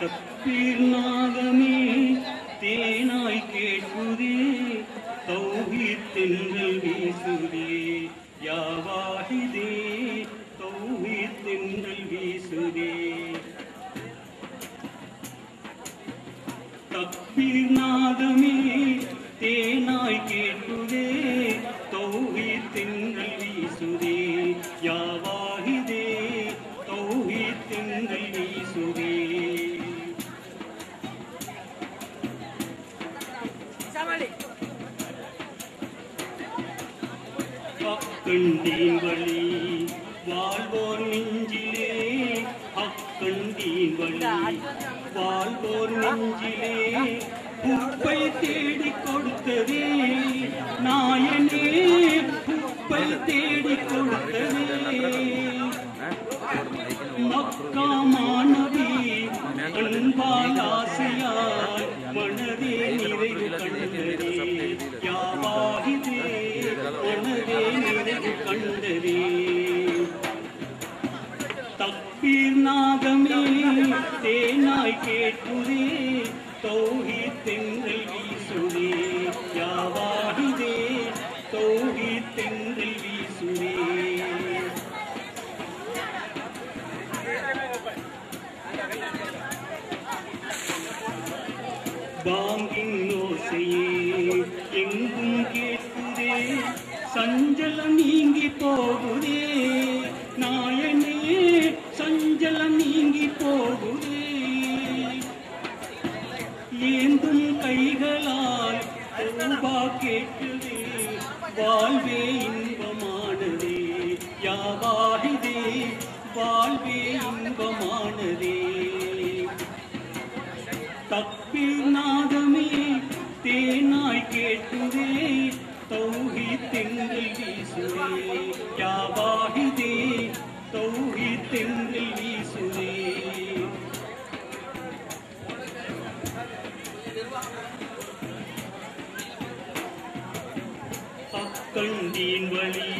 தக்பீர் நாதமே தேனாய் கேட்குதே, தௌஹீத் தென்றல் வீசுதே, யா வாஹிதே தௌஹீத் தென்றல் வீசுதே. தக்பீர் நாதமே தேனாய் கேட்குதே, தௌஹீத் தென்றல் வீசுதே, யா வாஹிதே தௌஹீத் தென்றல் வீசுதே. அக்கண்டீன் வழி வாழ்வோர் நெஞ்சிலே, அக்கண்டீன் வழி வாழ்வோர் நெஞ்சிலே, உப்பை தேடி கொடுத்ததே நாயனே, உப்பை தேடி கொடுத்ததே. மக்கா மாணவி அன்பால் ஆசையால் மனதே நிறைவு கண்டதே, யா வாஹிதே மனதே நிறைவு கண்டதே. தக்பீர் நாதமே தேனாய் கேட்குதே, தௌஹீத் தென்றல் வீசுதே, யா வாஹிதே தௌஹீத் தென்றல் வீசுதே. பாங்கின் ஓசையே எங்கும் கேட்குதே, சஞ்சலம் நீங்கி போகுதே நாயனே, சஞ்சலம் நீங்கி போகுதே. ஏந்தும் கைகளால் தௌபா கேட்குதே, வாழ்வே இன்பமானதே, யா வாஹிதே வாழ்வே இன்பமானதே. தக்பீர் நாதமே தேனாய் கேட்குதே, தௌஹீத் தென்றல் வீசுதே, யா வாஹிதே தௌஹீத் தென்றல் வீசுதே. அக்கண்டீன் வழி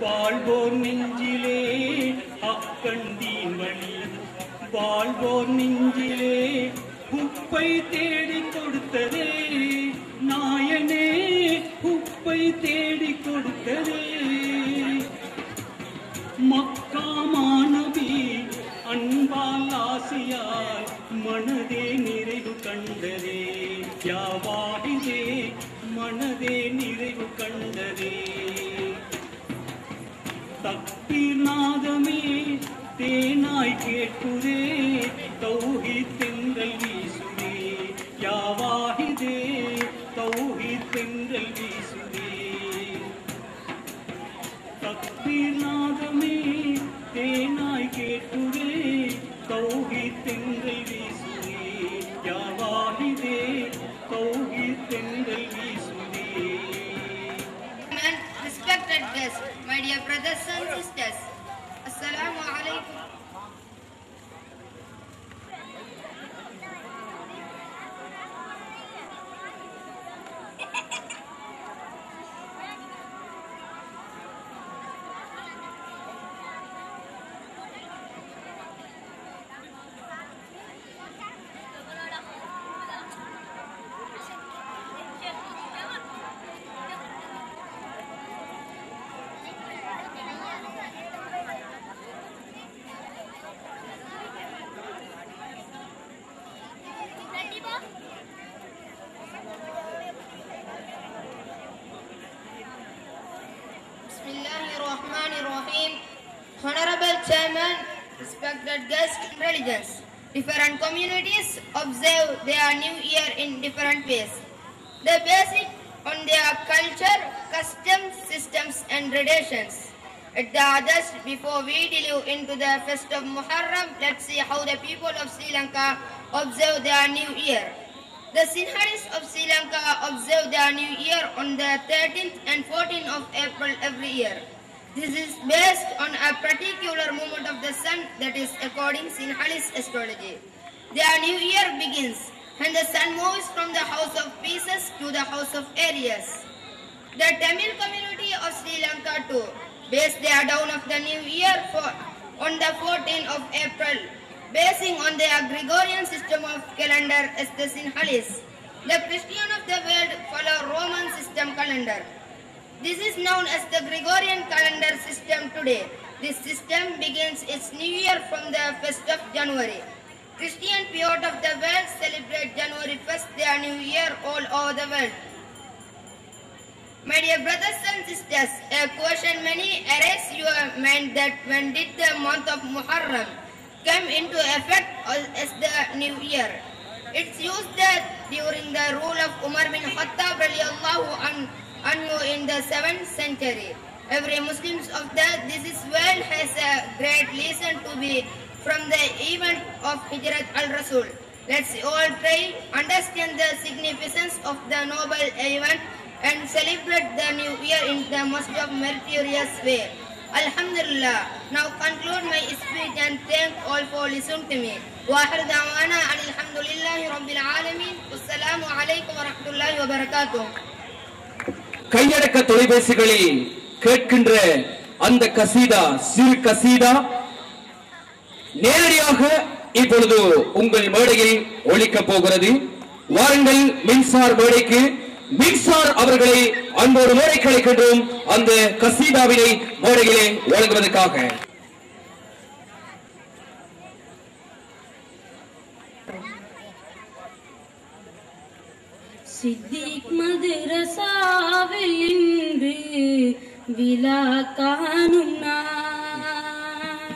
வாழ்வோர் நெஞ்சிலே, அக்கண்டீன் வழி வாழ்வோர் நெஞ்சிலே, உப்பை தேடி கொடுத்ததே நாயனே, உப்பை தேடி கொடுத்ததே. மக்கா மாணவி அன்பால் ஆசையால் மனதே நிறைவு கண்டதே, யா வாஹிதே மனதே நிறைவு கண்டதே. தக்பீர் நாதமே தேனாய் கேட்குதே, தௌஹீத் தென்றல் வீசுதே, யா வாஹிதே தௌஹீத் தென்றல் வீசுதே. தக்பீர் நாதமே தேனாய் கேட்குதே, தௌஹீத் தென்றல் வீசுதே, யா வாஹிதே தௌஹீத் தென்றல் வீசுதே. Respected guests, my dear brothers and sisters, Assalamu alaikum. Bismillahirrahmanirrahim. Honorable Chairman, respected guests and religions, different communities observe their new year in different ways. They base it on their culture, customs, systems and traditions. At the others, before we delve into the fest of Muharram, let's see how the people of Sri Lanka observe their new year. The Sinhalese of Sri Lanka observe their new year on the 13th and 14th of April every year. This is based on a particular movement of the sun that is according to Sinhalese astrology. Their new year begins when the sun moves from the house of Pisces to the house of Aries. The Tamil community of Sri Lanka too base their dawn of the new year on the 14th of April, basing on their Gregorian system of calendar as the Sinhalese. The Christian of the world follow Roman system calendar. This is known as the Gregorian calendar system today. This system begins its new year from the 1st of January. Christian people of the world celebrate January 1st, their new year all over the world. My dear brothers and sisters, a question many arise your mind that when did the month of Muharram come into effect as the new year? It's used that during the rule of Umar bin Khattab radiallahu anhu in the 7th century. Every Muslim of this world has a great lesson to be from the event of Hijrat al-Rasul. Let's all try understand the significance of the noble event and celebrate the new year in the most meritorious way. Alhamdulillah. Now conclude my speech and thank all for listening to me. Wahir da'wana alhamdulillahi rabbil alamin. Wassalamu alaikum wa rahmatullahi wa barakatuh. கையடக்க தொலைபேசிகளில் கேட்கின்ற அந்த கசீதா சிறு கசீதா நேரடியாக இப்பொழுது உங்கள் மேடையில் ஒலிக்கப் போகிறது. வாருங்கள் மின்சார் மேடைக்கு. மின்சார் அவர்களை அன்போடு மேடைக்கு அழைக்கின்றோம் அந்த கசீதாவினை மேடையிலே வழங்குவதற்காக. சித்திக் மதரசாவில் இன்று விழா காணும் நாள்.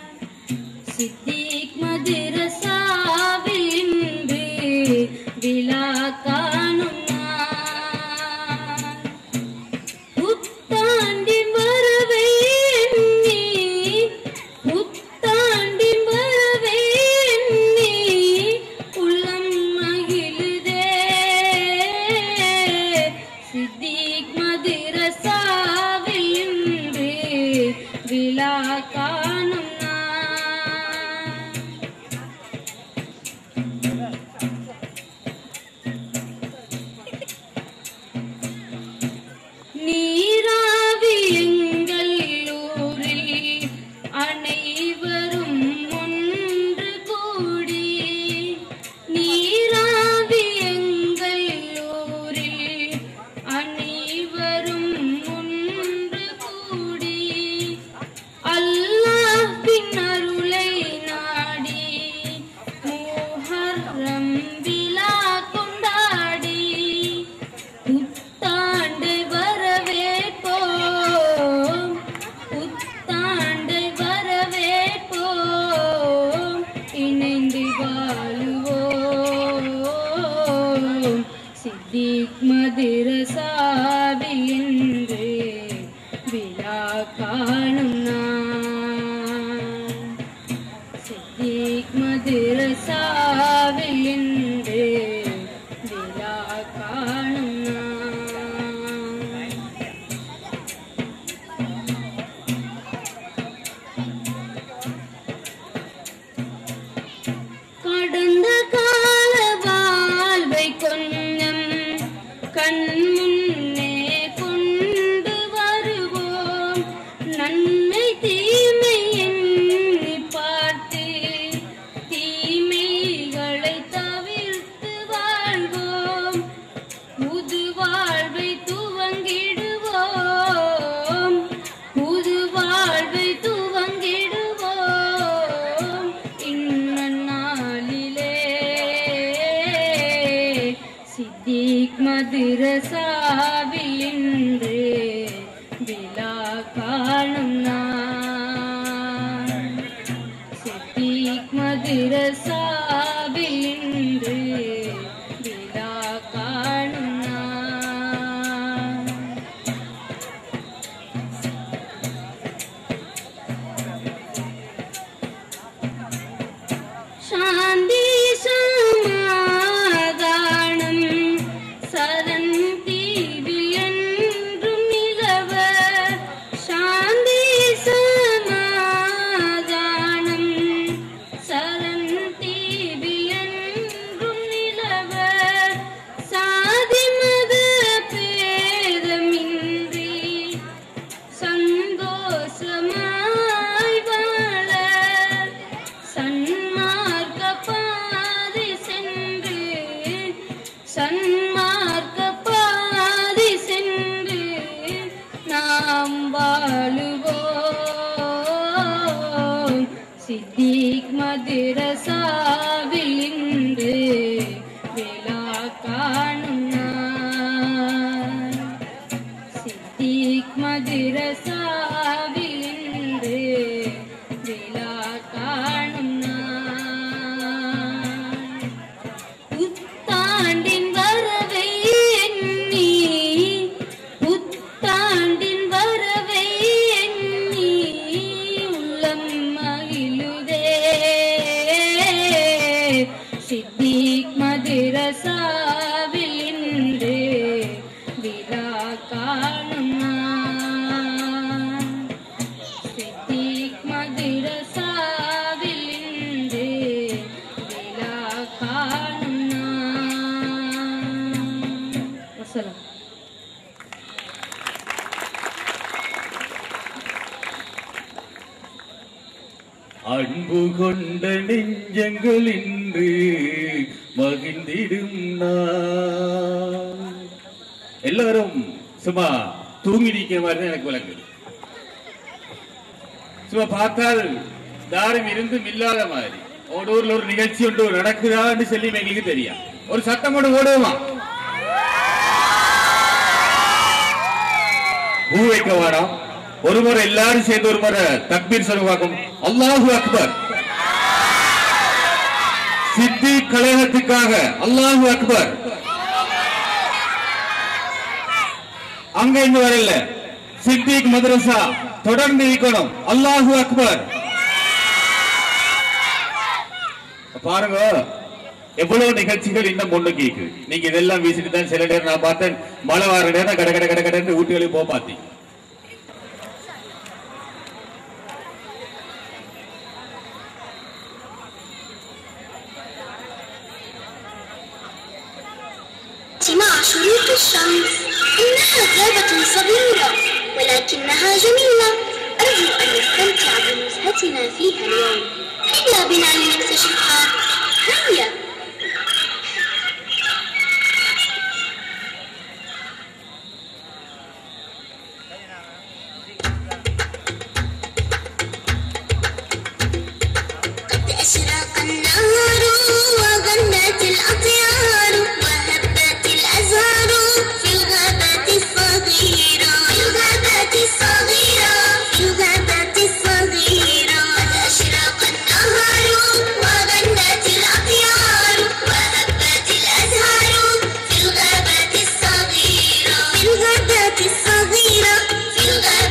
சித்திக் மதரசாவில் இன்று விழா காணும் நாள். புத்தாண்டின் வரவை எண்ணி புத்தாண்டின் வரவை எண்ணி உள்ளம் மகிழுதே. சித்திக் மதரசாவில் இன்று விழா காணும் நாள். நீராவி எங்கள் ஊரில் அனைவரும் ஒன்று கூடி. நீராவி எங்கள் ஊரில் அனைவரும் ஒன்று கூடி. அல்லாஹ்வின் அருளை நாடி முஹர்ரம் விழா கொண்டாடி. புத்தாண்டை வரவேற்போம், புத்தாண்டை வரவேற்போம், இணைந்து வாழுவோம். சித்திக் மதரசாவில் இன்று விழா காணும் நாள். சித்திக் மதரசாவில் இன்று விழா காணும் நாள். கடந்த கால வாழ்வை கொஞ்சம் கண் முன்னே கொண்டு வருவோம். நன்மை தீமை எண்ணி பார்த்து தீமைகளை தவிர்த்து வாழ்வோம். புது வாழ்வை துவங்கிடுவோம், புது வாழ்வை துவங்கிடுவோம். இந்நாளிலே சித்திக் மதரசாவில் இன்று விழா காணும் நாள். சித்திக் மதரசாவில் இன்று விழா காணும் நாள். வாழுவோம் சித்திக் மதரசாவில் இன்று விழா காணும் நாள். சித்திக் மதரசாவில் இன்று விழா காணும் நாள். புத்தாண்டின் வரவை எண்ணி புத்தாண்டின் வரவை எண்ணி உள்ளம் மகிழுதே. சித்திக் மதரசாவில் இன்று விழா காணும் நாள். சித்திக் மதரசாவில் இன்று விழா காணும் நாள். வசலாம். அன்பு கொண்ட நெஞ்சங்கள் இன்று மகிழ்ந்திடும் நாள். எல்லாரும் சும்மா தூங்கி நிற்கிற மாதிரி தான் எனக்கு விளங்குது. சும்மா பார்த்தால் யாரும் இருந்தும் இல்லாத மாதிரி. ஒரு ஊர்ல ஒரு நிகழ்ச்சி ஒன்று நடக்குதான்னு சொல்லி எங்களுக்கு தெரியும். ஒரு சத்தம் கொண்டு ஓடுவோமா? பூ வைக்க வேண்டாம். ஒரு முறை எல்லாரும் சேர்ந்து ஒரு முறை தக்பீர் சொல்லுவாக்கும். அல்லாஹு அக்பர். சித்திக் கழகத்துக்காக அல்லாஹு அக்பர். அங்க இருந்து வரல. சித்திக் மதரசா தொடர்ந்து இருக்கணும். அல்லாஹு அக்பர். பாருங்க எவ்வளவு நிகழ்ச்சிகள் இன்னும் முன்னுக்கு இருக்கு. நீங்க இதெல்லாம் வீசிட்டு தான் சில நேரம் நான் பார்த்தேன். மழை வர நேரம் கட கட கட கடன்னு வீட்டுகளுக்கு போக பார்த்தீங்க. مع شروق الشمس إنها غابة صغيرة ولكنها جميلة. أرجو أن نستمتع بنزهتنا فيها اليوم. هيا بنا لنكتشفها. هيا. قد أشرق النهار وغنت الأطيار وهبت الأزهار في الغابة الصغيرة. في الغابة الصغيرة. في الغابة الصغيرة. قد أشرق النهار وغنت الأطيار وهبت الأزهار في الغابة الصغيرة. في الغابة الصغيرة. في الغابة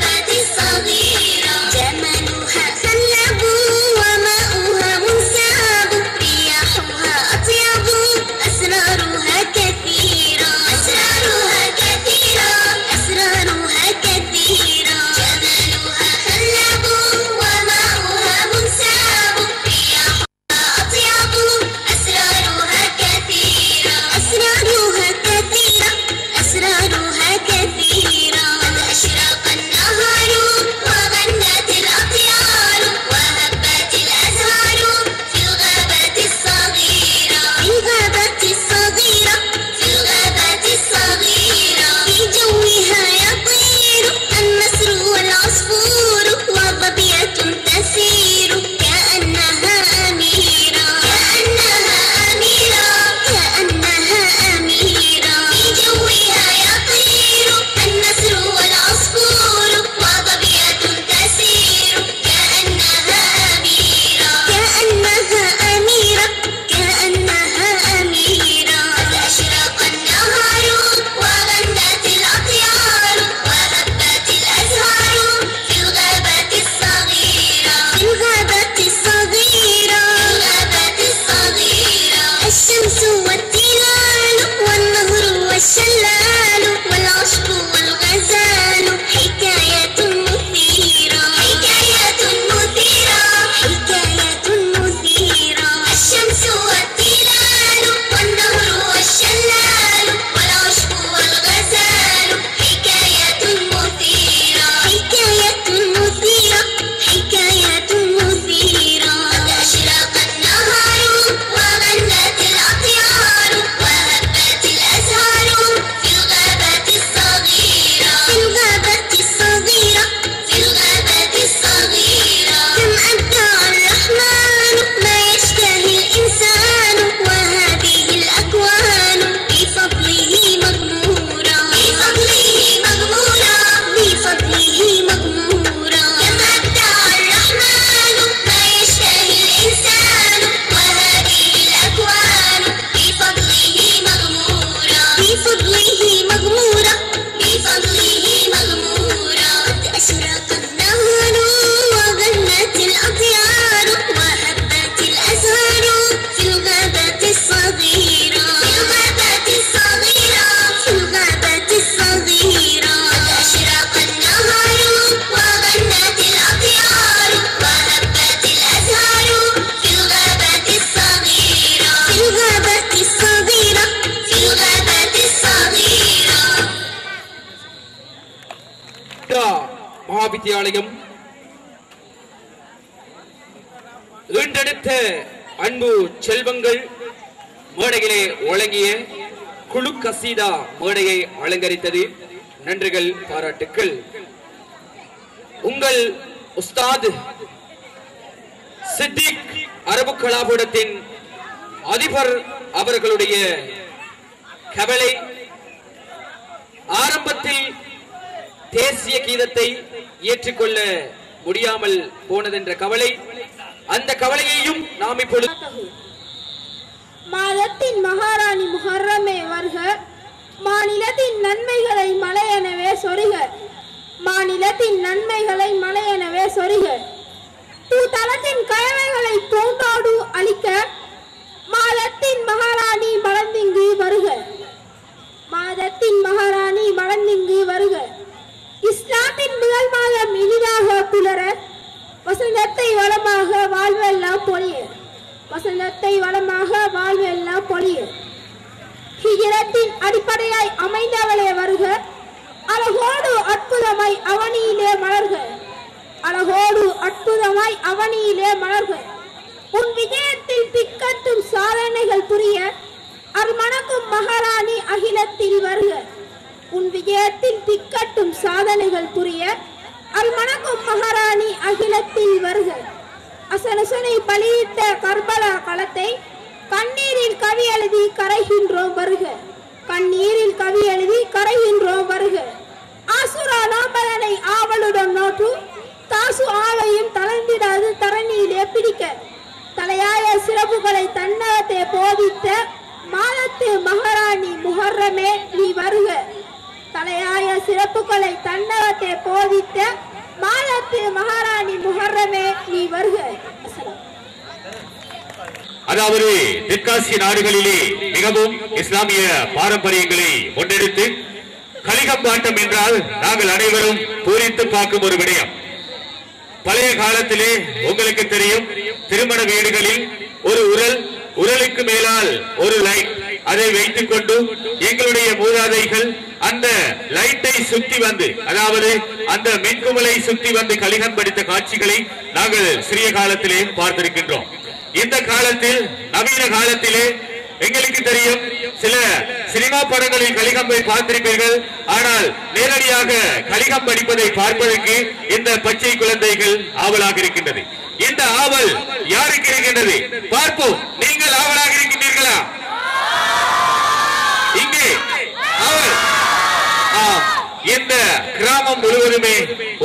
கசீதா மகாவித்யாலயம் ஈண்டெடுத்த அன்பு செல்வங்கள் மேடையிலே வழங்கிய குழு கசீதா மேடையை அலங்கரித்தது. நன்றிகள், பாராட்டுக்கள். உங்கள் உஸ்தாத் சித்திக் அரபு கலாபீடத்தின் அதிபர் அவர்களுடைய கவலை, ஆரம்பத்தில் தேசிய கீதத்தை ஏற்றுக்கொள்ள முடியாமல் போனதென்ற கவலை, அந்த கவலையையும் நாம் இப்பொழுது மாதத்தின் மகாராணி முஹர்ரமே வருக, மாநிலத்தின் நன்மைகளை மலையெனவே சொரிக, மாநிலத்தின் நன்மைகளை மலையெனவே சொரிக, தூதளத்தின் கயமைகளை தோண்டோடு அளிக்க மாதத்தின் மகாராணி மலர்ந்திங்கு வருக, மாதத்தின் மகாராணி மலர்ந்திங்கு வருக. இஸ்லாத்தின் முதல் மாதம் இனிதாக புலர வசந்தத்தை வளமாக வாழ்வெல்லாம் பொழிய, வசந்தத்தை வளமாக வாழ்வெல்லாம் பொழிய. ஹிஜ்ரத்தின் அடிப்படையாய் அமைந்தவளே வருக, அழகோடு அற்புதமாய் அவனியிலே மலர்க, அழகோடு அற்புதமாய் அவனியிலே மலர்க. உன் விஜயத்தில் திக்கட்டும் சாதனைகள் புரிய அருமணக்கும் மகாராணி அகிலத்தில் வருக, உன் விஜயத்தில் திக்கட்டும் சாதனைகள் புரிய அருமணக்கும் மகாராணி அகிலத்தில் வருக. அசனசனை பலியிட்ட கர்பலா களத்தை கண்ணீரில் கவி எழுதி கரைகின்றோம் வருக, கண்ணீரில் கவி எழுதி கரைகின்றோம் வருக. ஆசுரா நாம்பதனை ஆவலுடன் நோற்று தாசு ஆலையும் தளர்ந்திடாது தரணியிலே பிடிக்க தலையாய சிறப்புகளை தன்னகத்தை போதித்த மாதத்து மகாராணி முஹர்ரமே நீ வருக, தலையாய சிறப்புகளை தன்னகத்தை போதித்த மாதத்து மகாராணி முஹர்ரமே நீ வருக. அதாவது தெற்காசிய நாடுகளிலே மிகவும் இஸ்லாமிய பாரம்பரியங்களை முன்னெடுத்து கலிகம்பாட்டம் என்றால் நாங்கள் அனைவரும் பூரித்து பார்க்கும் ஒரு விடயம். பழைய காலத்திலே உங்களுக்கு தெரியும், திருமண வீடுகளில் ஒரு உரலுக்கு மேலால் ஒரு லைட், அதை வைத்துக் கொண்டு எங்களுடைய மூதாதைகள் அந்த லைட்டை சுத்தி வந்து, அதாவது அந்த மின்குமலை சுத்தி வந்து கலிகம் படித்த காட்சிகளை நாங்கள் சிறிய காலத்திலே பார்த்திருக்கின்றோம். இந்த காலத்தில், நவீன காலத்திலே எங்களுக்கு தெரியும், சில சினிமா படங்களில் கலிகம்பை பார்த்திருப்பீர்கள். ஆனால் நேரடியாக கலிகம் படிப்பதை பார்ப்பதற்கு இந்த பச்சை குழந்தைகள் ஆவலாக இருக்கின்றது. இந்த ஆவல் யாருக்கு இருக்கின்றது பார்ப்போம். நீங்கள் ஆவலாக இருக்கின்றீர்களா? இங்கே ஆவல். இந்த கிராமம் முழுவதுமே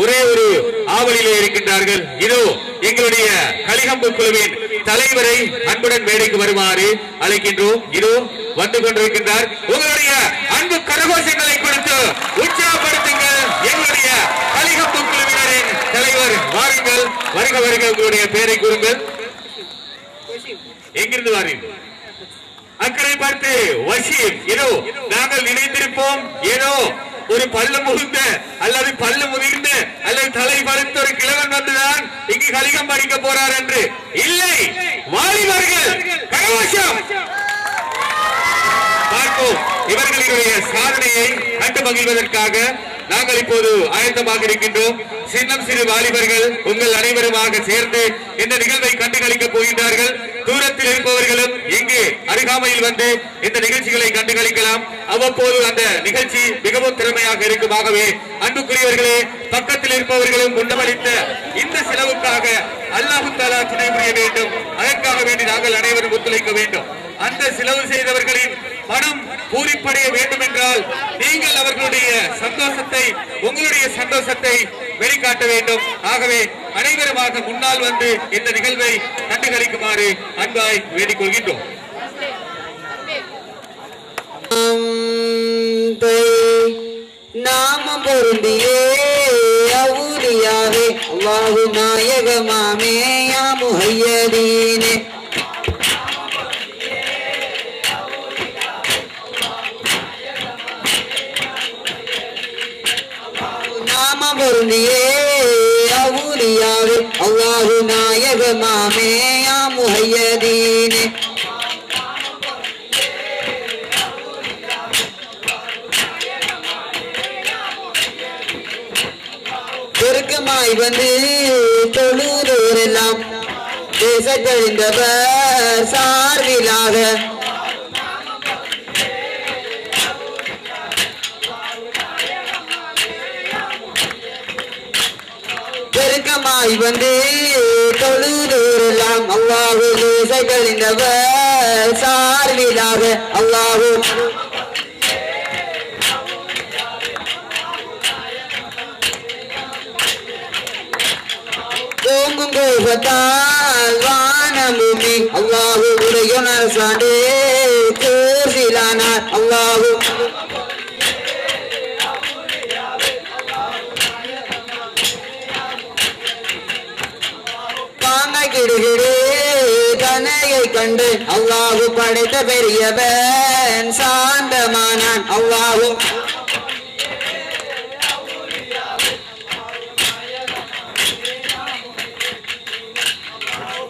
ஒரே ஒரு ஆவலிலே இருக்கின்றார்கள். இதோ எங்களுடைய கலிகம்பு குழுவின் தலைவரை அன்புடன் மேடைக்கு வருமாறு அழைக்கின்றோம். இதோ வந்து கொண்டிருக்கின்றார். உங்களுடைய அன்பு கரகோஷங்களை கொடுத்து உற்சாகப்படுத்துங்கள். எங்களுடைய கலிகம்பு குழுவினரின் தலைவர் வாருங்கள். வருக வருக. உங்களுடைய பெயரை கூறுங்கள். எங்கிருந்து வாருங்கள்? அக்கறை பார்த்து வசீம். இதோ நாங்கள் நினைத்திருப்போம் ஏதோ ஒரு பல்லு முகுந்த அல்லது பல்லு முதிர்ந்த அல்லது தலை பழுத்த ஒரு கிழவன் வந்துதான் இங்கு கலிகம் படிக்க போறார் என்று. இல்லை, வாலிபர்கள் கரகோஷம் பார்ப்போம். இவர்களுடைய சாதனையை கண்டு மகிழ்வதற்காக நாங்கள் இப்போது ஆயத்தமாக இருக்கின்றோம். சின்னம் சிறு வாலிபர்கள் உங்கள் அனைவருமாக சேர்ந்து இந்த நிகழ்வை கண்டுகளிக்க போகின்றார்கள். தூரத்தில் இருப்பவர்களும் இங்கு அருகாமையில் வந்து இந்த நிகழ்ச்சிகளை கண்டுகளிக்கலாம். அவ்வப்போது அந்த நிகழ்ச்சி மிகவும் திறமையாக இருக்குமாகவே அன்புக்குரியவர்களே, பக்கத்தில் இருப்பவர்களும் முன்னமளித்த இந்த செலவுக்காக அல்லாஹு தஆலா துணை புரிய வேண்டும். அதற்காக வேண்டி நாங்கள் அனைவரும் ஒத்துழைக்க வேண்டும். அந்த செலவு செய்தவர்களின் பணம் பூரிப்படைய வேண்டும் என்றால் நீங்கள் அவர்களுடைய சந்தோஷத்தை, உங்களுடைய சந்தோஷத்தை வெளிக்காட்ட வேண்டும். ஆகவே அனைவருமாக முன்னால் வந்து இந்த நிகழ்வை கண்டுகளிக்குமாறு அன்பாய் வேண்டிக் கொள்கின்றோம். நாமம் பொருந்தியே அவுலியாவே அல்லாஹு நாயகமாமே யா முஹய்யதீனே. நாமம் பொருந்தியே அவுலியாவே அல்லாஹு நாயகமாமே யா முஹய்யதீனே. பெருக்கமாய் வந்து தொழுதோரெல்லாம் பேச தெரிந்தவர் சார்பிலாக பெருக்கமாய் வந்து தொழுதோரெல்லாம் அல்லாஹு பேச தெரிந்தவர் சார்பிலாக அல்லாஹு ஓங்கும் கோபத்தால் வானமுமி அல்லாஹு உடையுணர் சாண்டே கோசிலானார் அல்லாஹு பாங்காய் கிடுகிடு தனையை கண்டு அல்லாஹு படைத்த பெரியவன் சாந்தமானான் அல்லாஹு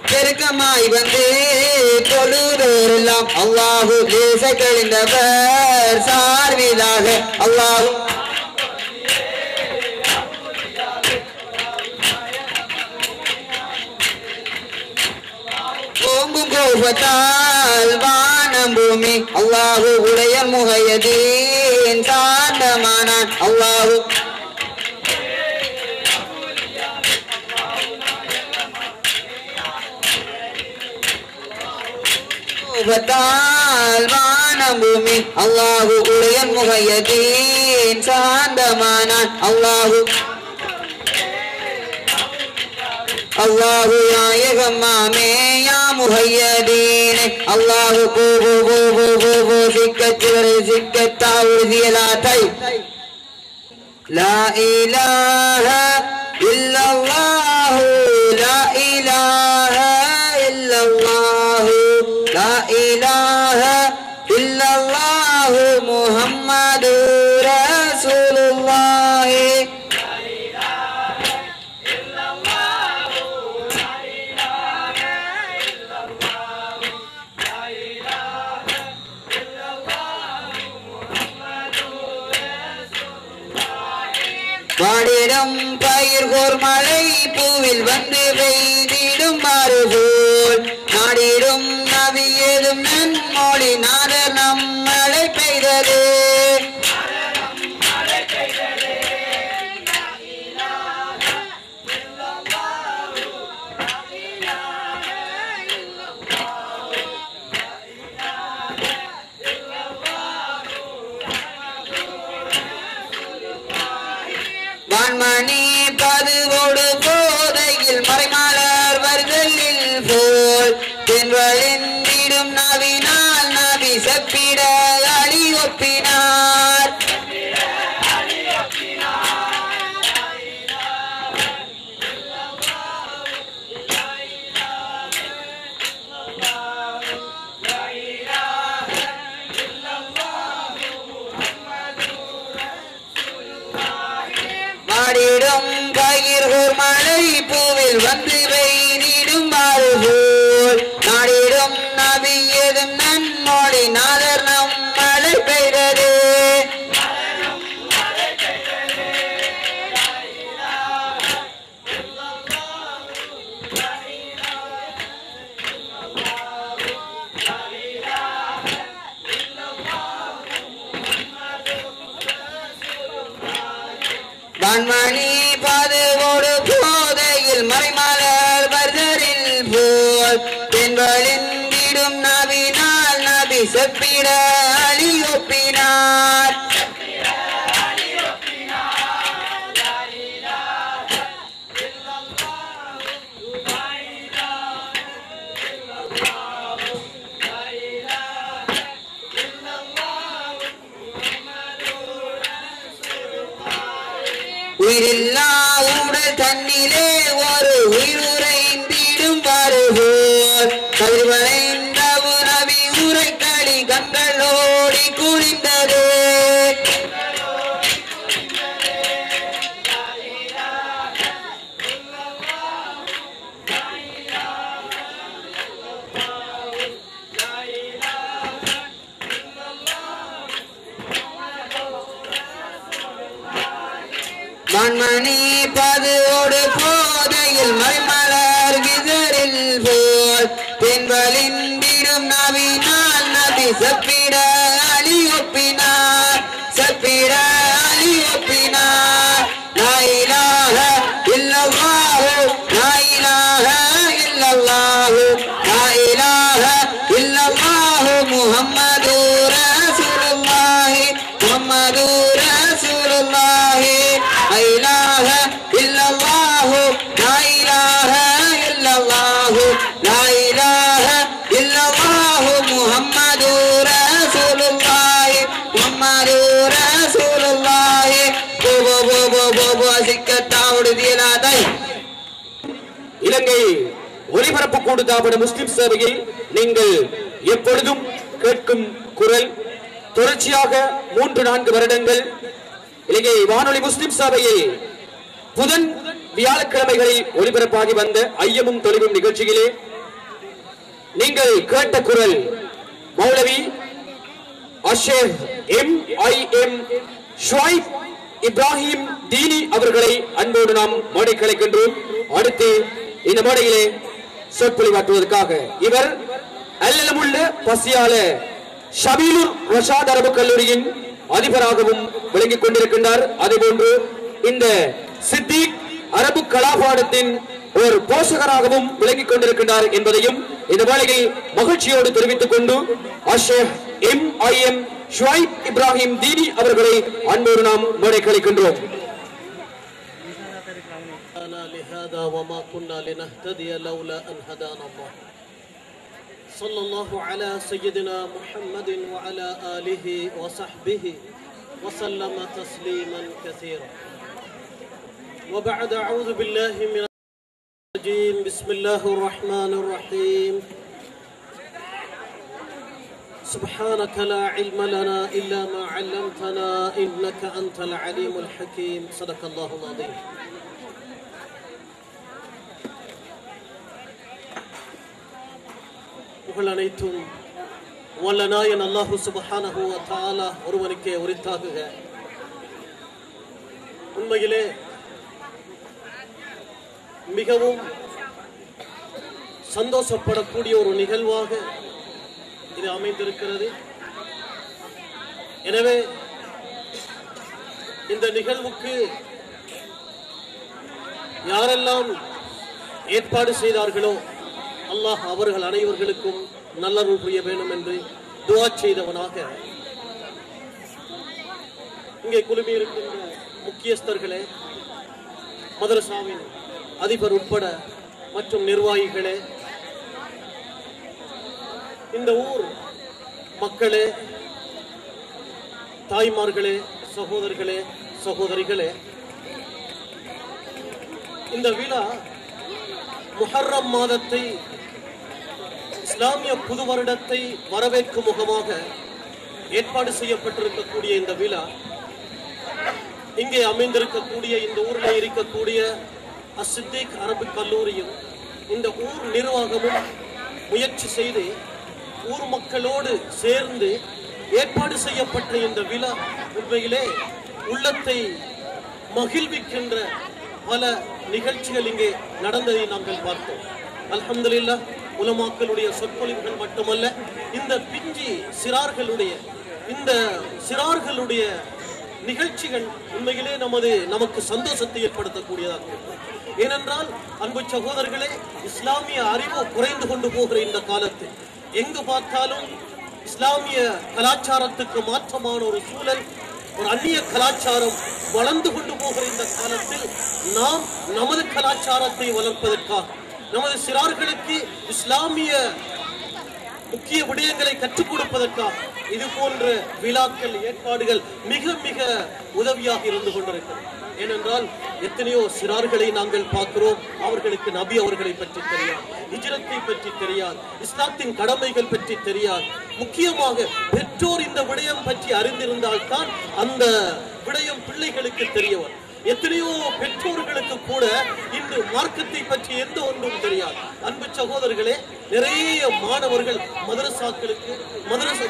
பெருக்கமாய் வந்து தொழுதோரெல்லாம் அல்லாஹு பேச கழிந்தவர் சார்பிலாக அல்லாஹு ஓங்கும் கோபத்தால் வானம் பூமி அல்லாஹு உடைய முகையதீன் சாந்தமானான் அல்லாஹு வானம் பூமி அல்லாஹு உடைய முகையதீன் சாந்தமானான் அல்லாஹு அல்லாஹு நாயகம்மாமே யா முஹையதீனே அல்லாஹு போ சிக்கச்சிவரை சிக்கத்தா உறுதியலாத்தை லா இலாஹ இல்லல்லாஹு லா இலாஹ இல்லல்லாஹு லா இலாஹ இல்லல்லாஹு முஹம்மதுர் ரசூலுல்லாஹ் பாடிடும் பயிர்கோர் மழை பூவில் வந்து பெய்திடும் மாறுபோல் நாடிடும் நவியதும் நன்மொழி நாதர் நம் மழை பெய்தது வான்மணி பதுவோடு போதையில் மறைமாளர் வருதலில் போல் தென்வழிந்திடும் நவினால் நபி செப்பிட அழி ஒப்பினார் நாடிடும் பயிர்கோர் மழை பூவில் வந்து பெய்திடும் மாறுபோல் நாடிடும் நபியதும் நன்மொழி நாதர் நம் மழை பெய்தது வான்மணி பதுவோடு போதையில் மறைமாளர் வருதலில் போல் தென்வழிந்திடும் நபினால் நபி செப்பிட அழி ஒப்பினார் உயிரில்லா உடல் தன்னிலே ஒரு உயிருரைந்திடும் வருவோர் கதிர்வளைந்த நபி உரை களி கண்களோடி குளிந்தது கண்மணி பதுவோடு போதையில் மறைமலர் கிதரில் போல் தென்பலிந்திடும் நபினால் நபி செப்பிட அலி ஒப்பினார் செப்பிட அலி ஒப்பினார் லா இலாஹ இல்லல்லாஹு லா இலாஹ இல்லல்லாஹு லா இலாஹ இல்லல்லாஹு முஹம்மதுர் ரசூலுல்லாஹி முஹம்மதுர் ரசூலுல்லாஹி லா இலாஹ இல்லல்லாஹு லா இலாஹ இல்லல்லாஹு லா இலாஹ இல்லல்லாஹு முஹம்மதுர் ரசூலுல்லாஹி முஹம்மதுர் ரசூலுல்லாஹி இலங்கை ஒலிபரப்பு கூடுதாபன முஸ்லிம் சேவையில் நீங்கள் எப்பொழுதும் கேட்கும் குரல் தொடர்ச்சியாக 3-4 வருடங்கள் இலங்கை வானொலி முஸ்லிம் சேவையில் புதன் வியாழக்கிழமைகளில் ஒலிபரப்பாகி வந்த ஐயமும் தொழிலும் நிகழ்ச்சியிலே நீங்கள் கேட்ட குரல் மௌலவி அஷேக் MIM ஷுவைப் இப்ராஹிம் தீனி அவர்களை அன்போடு நாம் மேடை கலைக்கின்றோம். அடுத்து இந்த மேடையிலே சொற்பொழிவாற்றுவதற்காக இவர் அல்லமுள்ள பசியால ஷபீலுர் ரஷாத் அரபு கல்லூரியின் அதிபராகவும் விளங்கிக் கொண்டிருக்கின்றார். அதேபோன்று இந்த சித்திக் அரபு கலாபாடத்தின் ஒரு போஷகராகவும் விளங்கிக் கொண்டிருக்கின்றார் என்பதையும் இந்த வேளையில் மகிழ்ச்சியோடு தெரிவித்துக் கொண்டு அஷேக் MIM ஷுவைப் இப்ராஹிம் தீனி அவர்களை அன்போடு நாம் மேடை கலைக்கின்றோம். لهذا وما كنا لنهتدي لولا أن هدانا الله صلى الله على سيدنا محمد وعلى آله وصحبه وسلم تسليما كثيرا وبعد أعوذ بالله من الرجيم بسم الله الرحمن الرحيم سبحانك لا علم لنا إلا ما علمتنا إنك أنت العليم الحكيم صدق الله العظيم புகழ் அனைத்தும் வல்ல நாயன் அல்லாஹு சுப்ஹானஹு வ தஆலா ஒருவனுக்கே உரித்தாகுக. உண்மையிலே மிகவும் சந்தோஷப்படக்கூடிய ஒரு நிகழ்வாக இது அமைந்திருக்கிறது. எனவே இந்த நிகழ்வுக்கு யாரெல்லாம் ஏற்பாடு செய்தார்களோ அல்லாஹ் அவர்கள் அனைவர்களுக்கும் நல்லருள் புரிய வேண்டும் என்று துஆ செய்தவனாக இங்கே குழுமி இருக்கின்ற முக்கியஸ்தர்களே, மதரசாவின் அதிபர் உட்பட மற்றும் நிர்வாகிகளே, இந்த ஊர் மக்களே, தாய்மார்களே, சகோதரர்களே, சகோதரிகளே, இந்த விழா முஹர்ரம் மாதத்தை இஸ்லாமிய புது வருடத்தை வரவேற்கும் முகமாக ஏற்பாடு செய்யப்பட்டிருக்கக்கூடிய இந்த விழா இங்கே அமைந்திருக்கக்கூடிய இந்த ஊரில் இருக்கக்கூடிய சித்திக் அரபு கல்லூரியும் இந்த ஊர் நிர்வாகமும் முயற்சி செய்து ஊர் மக்களோடு சேர்ந்து ஏற்பாடு செய்யப்பட்ட இந்த விழா உண்மையிலே உள்ளத்தை மகிழ்விக்கின்ற பல நிகழ்ச்சிகள் இங்கே நடந்ததை நாங்கள் பார்த்தோம். அல்ஹம்துலில்லாஹ், உலமாக்களுடைய சொற்பொழிவுகள் மட்டுமல்ல, இந்த பிஞ்சி சிறார்களுடைய நிகழ்ச்சிகள் உண்மையிலே நமக்கு சந்தோஷத்தை ஏற்படுத்தக்கூடியதாக இருக்கும். ஏனென்றால் அன்பு சகோதரர்களே, இஸ்லாமிய அறிவு குறைந்து கொண்டு போகிற இந்த காலத்தில் எங்கு பார்த்தாலும் இஸ்லாமிய கலாச்சாரத்துக்கு மாற்றமான ஒரு சூழல், ஒரு அந்நிய கலாச்சாரம் வளர்ந்து கொண்டு போகிற இந்த காலத்தில் நாம் நமது கலாச்சாரத்தை வளர்ப்பதற்காக, நமது சிறார்களுக்கு இஸ்லாமிய முக்கிய விடயங்களை கற்றுக் கொடுப்பதற்காக இது போன்ற விழாக்கள் ஏற்பாடுகள் மிக மிக உதவியாக இருந்து கொண்டிருக்கிறது. ஏனென்றால் எத்தனையோ சிறார்களை நாங்கள் பார்க்கிறோம், அவர்களுக்கு நபி அவர்களை பற்றி தெரியாது, ஹிஜ்ரத்தை பற்றி தெரியாது, இஸ்லாத்தின் கடமைகள் பற்றி தெரியாது. முக்கியமாக பெற்றோர் இந்த விடயம் பற்றி அறிந்திருந்தால்தான் அந்த விடயம் பிள்ளைகளுக்கு தெரியவர். எத்தனையோ பெற்றோர்களுக்கு கூட இன்று மார்க்கத்தை பற்றி எந்த ஒன்றும் தெரியாது. அன்பு சகோதரர்களே, நிறைய மாணவர்கள் மதரசாக்களுக்கு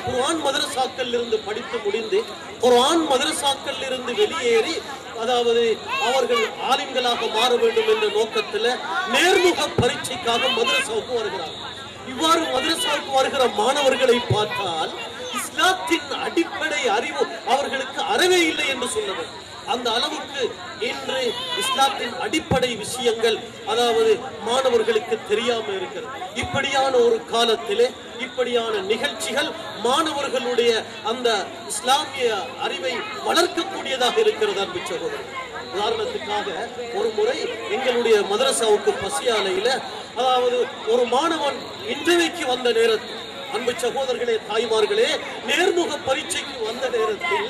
குர்ஆன் மதரசாக்கள் இருந்து படித்து முடிந்து குர்ஆன் மதரசாக்கள் இருந்து வெளியேறி அதாவது அவர்கள் ஆலிம்களாக மாற வேண்டும் என்ற நோக்கத்தில் நேர்முக பரீட்சைக்காக மதரசாவுக்கு வருகிறார்கள். இவ்வாறு மதரசாவுக்கு வருகிற மாணவர்களை பார்த்தால் இஸ்லாத்தின் அடிப்படை அறிவு அவர்களுக்கு அறவே இல்லை என்று சொல்லுவது. அந்த அளவுக்கு இன்று இஸ்லாத்தின் அடிப்படை விஷயங்கள் அதாவது மாணவர்களுக்கு தெரியாமல் இருக்கிறது. இப்படியான ஒரு காலத்திலே இப்படியான நிகழ்ச்சிகள் மாணவர்களுடைய அந்த இஸ்லாமிய அறிவை வளர்க்கக்கூடியதாக இருக்கிறது. அன்பு சகோதரர், உதாரணத்துக்காக ஒரு முறை எங்களுடைய மதரசாவுக்கு பசியாலையில அதாவது ஒரு மாணவன் இன்டர்வியூக்கு வந்த நேரத்தில், அன்பு சகோதரர்களே, தாய்மார்களே, நேர்முக பரீட்சைக்கு வந்த நேரத்தில்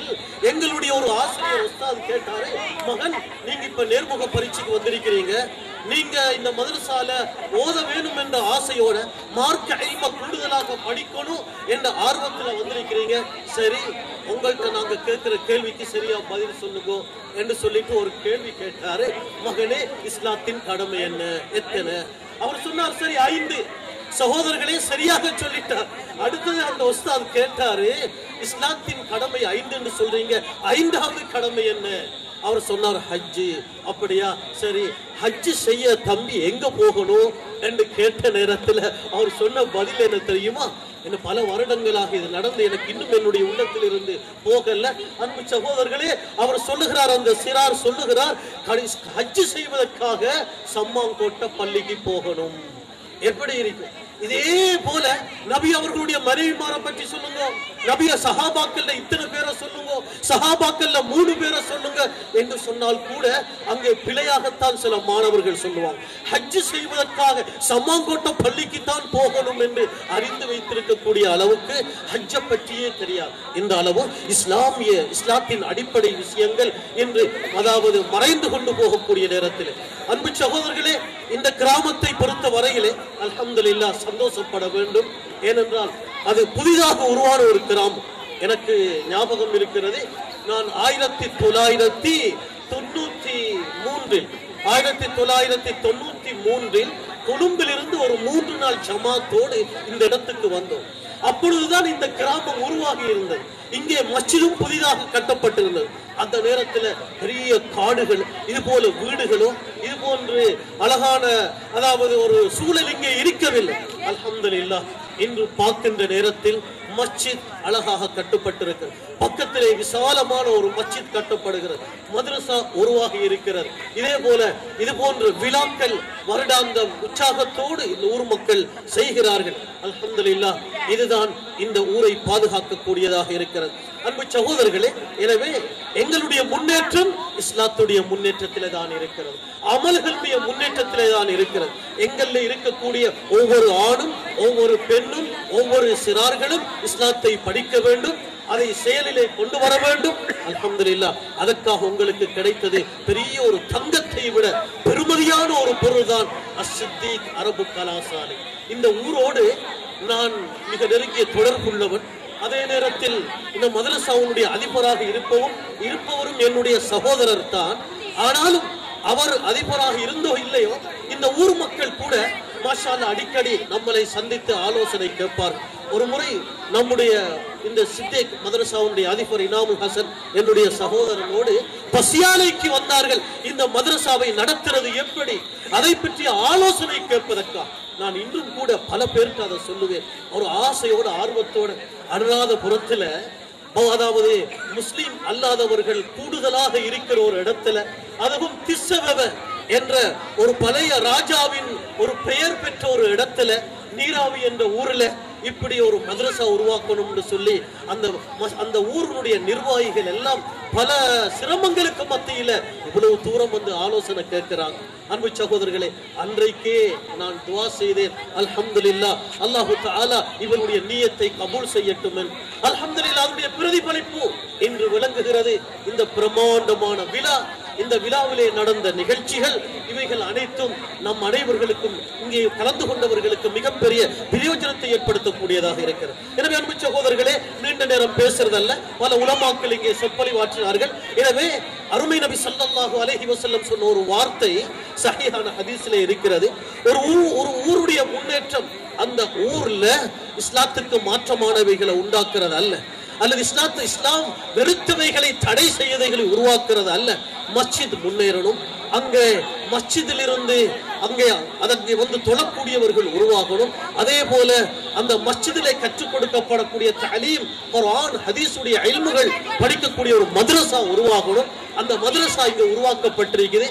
எங்களுடைய ஒரு ஆசிரியர் உஸ்தாத் கேட்டாரு, மகன் நீங்க இப்ப நேர்முக பரீட்சைக்கு வந்திருக்கிறீங்க, நீங்க இந்த மதரசால ஓத வேணும் என்ற ஆசையோட மார்க்க இல்ம கூடுதலாக படிக்கணும் என்ற ஆர்வத்துல வந்திருக்கிறீங்க, சரி உங்கள்கிட்ட நாங்க கேட்கிற கேள்விக்கு சரியா பதில் சொல்லுங்க என்று சொல்லிட்டு ஒரு கேள்வி கேட்டாரு. மகனே, இஸ்லாத்தின் கடமை என்ன, எத்தனை? அவர் சொன்னார், சரி 5. சகோதரர்களே, சரியாக சொல்லிட்டார். அடுத்தது அந்த உஸ்தாத் கேட்டாரு, இஸ்லாத்தின் கடமை 5 என்று சொல்றீங்க, 5வது கடமை என்ன? அவர் சொன்னார், ஹஜ்ஜு. அப்படியா, சரி ஹஜ்ஜு செய்ய தம்பி எங்க போகணும் என்று கேட்ட நேரத்தில் அவர் சொன்ன பதில் என்ன தெரியுமா? இன்னும் பல வருடங்களாக இது நடந்து எனக்கு இன்னும் என்னுடைய உள்ளத்தில் இருந்து போகல. அன்பு சகோதரர்களே, அவர் சொல்லுகிறார், அந்த சிறார் சொல்லுகிறார், ஹஜ்ஜு செய்வதற்காக சம்மாங்கோட்டை பள்ளிக்கு போகணும். எப்படி இருக்கு? இதே போல நபி அவர்களுடைய மனைவிமாரை பற்றி சொல்லுங்க, நபிய சஹாபாக்கள்ல இத்தனை பேரை சொல்லுங்க, சஹாபாக்கள்ல 3 பேரை சொல்லுங்க என்று சொன்னால் கூட அங்கே பிழையாகத்தான் சில மாணவர்கள் சொல்லுவாங்க. ஹஜ்ஜு செய்வதற்காக சம்மாங்கோட்டை பள்ளிக்கு தான் போகணும் என்று அறிந்து வைத்திருக்கக்கூடிய அளவுக்கு ஹஜ்ஜை பற்றியே தெரியாது. இந்த அளவு இஸ்லாத்தின் அடிப்படை விஷயங்கள் என்று அதாவது மறைந்து கொண்டு போகக்கூடிய நேரத்தில், அன்பு சகோதரர்களே, இந்த கிராமத்தை பொறுத்த வரையிலே அல்ஹம்துலில்லாஹ் சந்தோஷப்பட வேண்டும். ஏனென்றால் அது புதிதாக உருவான ஒரு கிராமம். எனக்கு ஞாபகம் இருக்கிறது, நான் 1993 கொழும்பிலிருந்து ஒரு 3 நாள் ஜமாத்தோடு இந்த இடத்துக்கு வந்தோம். அப்பொழுதுதான் இந்த கிராமம் உருவாகி இருந்தது. இங்கே மஸ்ஜிதும் புதிதாக கட்டப்பட்டிருந்தது. அந்த நேரத்தில் பெரிய காடுகள், இது போல வீடுகளோ இது போன்று அழகான அதாவது ஒரு சூழல் இங்கே இருக்கவில்லை. அல்ஹம்துலில்லாஹ் இன்று பார்க்கின்ற நேரத்தில் மஸ்ஜித் அழகாக கட்டப்பட்டிருக்கிறது. பக்கத்திலே விசாலமான ஒரு மஸ்ஜித் கட்டப்படுகிறது. மதரசா உருவாகி இருக்கிறது. இதே போல இது போன்ற விழாக்கள் வருடாந்தம் உற்சாகத்தோடு இந்த ஊர் மக்கள் செய்கிறார்கள். அல்ஹம்துலில்லாஹ் இதுதான் இந்த ஊரை பாதுகாக்கக்கூடியதாக இருக்கிறது. அன்பு சகோதரர்களே, எனவே எங்களுடைய முன்னேற்றம் இஸ்லாத்துடைய முன்னேற்றத்திலே தான் இருக்கிறது, அமல்களுடைய முன்னேற்றத்திலே தான் இருக்கிறது. எங்களில் இருக்கக்கூடிய ஒவ்வொரு ஆணும் ஒவ்வொரு பெண்ணும் ஒவ்வொரு சிறார்களும் இஸ்லாத்தை படிக்க வேண்டும், அதை செயலிலே கொண்டு வர வேண்டும். அல்ஹம்துலில்லாஹ் அதற்காக உங்களுக்கு கிடைத்தது பெரிய ஒரு தங்கத்தை விட பெருமதியான ஒரு பொருள் தான் அஸ்-சித்தீக் அரபு கலாசாலை. இந்த ஊரோடு நான் மிக நெருங்கிய தொடர்புள்ளவன். அதே நேரத்தில் இந்த மதரசாவுடைய அதிபராக இருப்பவரும் என்னுடைய சகோதரர் தான். ஆனாலும் அவர் அதிபராக இருந்தோ இல்லையோ இந்த ஊர் மக்கள் கூட மாஷா அல்லாஹ் அடிக்கடி நம்மளை சந்தித்து ஆலோசனை கேட்பார். ஒரு முறை நம்முடைய இந்த சித்தேக் மதரசாவுடைய அதிபர் இனாமுல் ஹசன் என்னுடைய சகோதரனோடு பசியாலைக்கு வந்தார்கள். இந்த மதரசாவை நடத்துறது எப்படி, அதை பற்றி ஆலோசனை கேட்பதற்காக. நான் இன்றும் கூட பல பேருக்கு அதை சொல்லுவேன். ஒரு ஆசையோடு ஆர்வத்தோடு அனுராத புறத்துல அதாவது முஸ்லிம் அல்லாதவர்கள் கூடுதலாக இருக்கிற ஒரு இடத்துல, அதுவும் திஸ்ஸவெவ என்ற ஒரு பழைய ராஜாவின் ஒரு பெயர் பெற்ற ஒரு இடத்துல, நீராவி என்ற ஊர்ல இப்படி ஒரு மதரசா உருவாக்கணும்னு சொல்லி அந்த ஊருடைய நிர்வாகிகள் எல்லாம் பல சிரமங்களுக்கு மத்தியில இவ்வளவு தூரம் வந்து ஆலோசனை கேட்கிறாங்க. அன்பு சகோதரர்களே, அன்றைக்கே நான் துவா செய்தேன், அல்ஹம்துலில்லாஹ் அல்லாஹு தஆலா இவருடைய நியத்தை கபூல் செய்யட்டும். அல்ஹம்துலில்லாஹ் அதனுடைய பிரதிபலிப்பு இன்று விளங்குகிறது. இந்த பிரமாண்டமான விழா இந்த விழாவிலே நடந்த நிகழ்ச்சிகள் இவைகள் அனைத்தும் நம் அனைவர்களுக்கும் இங்கே கலந்து கொண்டவர்களுக்கு மிகப்பெரிய பிரயோஜனத்தை ஏற்படுத்தக்கூடியதாக இருக்கிறது. எனவே அன்பு சகோதரர்களே, நீண்ட நேரம் பேசுறதல்ல, பல உலமாக்கள் இங்கே சொற்பொழிவாற்றினார்கள். எனவே அருமை நபி ஸல்லல்லாஹு அலைஹி வஸல்லம் சொன்ன ஒரு வார்த்தை சஹீஹான ஹதீஸிலே இருக்கிறது. ஒரு ஊருடைய முன்னேற்றம் அந்த ஊர்ல இஸ்லாத்துக்கு மாற்றமானவைகளை உண்டாக்குறது அல்ல, அல்லது இஸ்லாம் வெறுத்தவைகளை தடை செய்தவைகளை உருவாக்குறது அல்ல. மஸ்ஜித் முன்னேறணும், அங்கே மஸ்ஜிதில் இருந்து அங்கே அதற்கு வந்து தொழக்கூடியவர்கள் உருவாகணும். அதே போல அந்த மஸ்ஜிதிலே கற்றுக் கொடுக்கப்படக்கூடிய தலீம், குர்ஆன், ஹதீஸுடைய இல்முகள் படிக்கக்கூடிய ஒரு மദ്രസா உருவாகணும். அந்த மദ്രസா இங்கே உருவாக்கப்பட்டிருக்குது.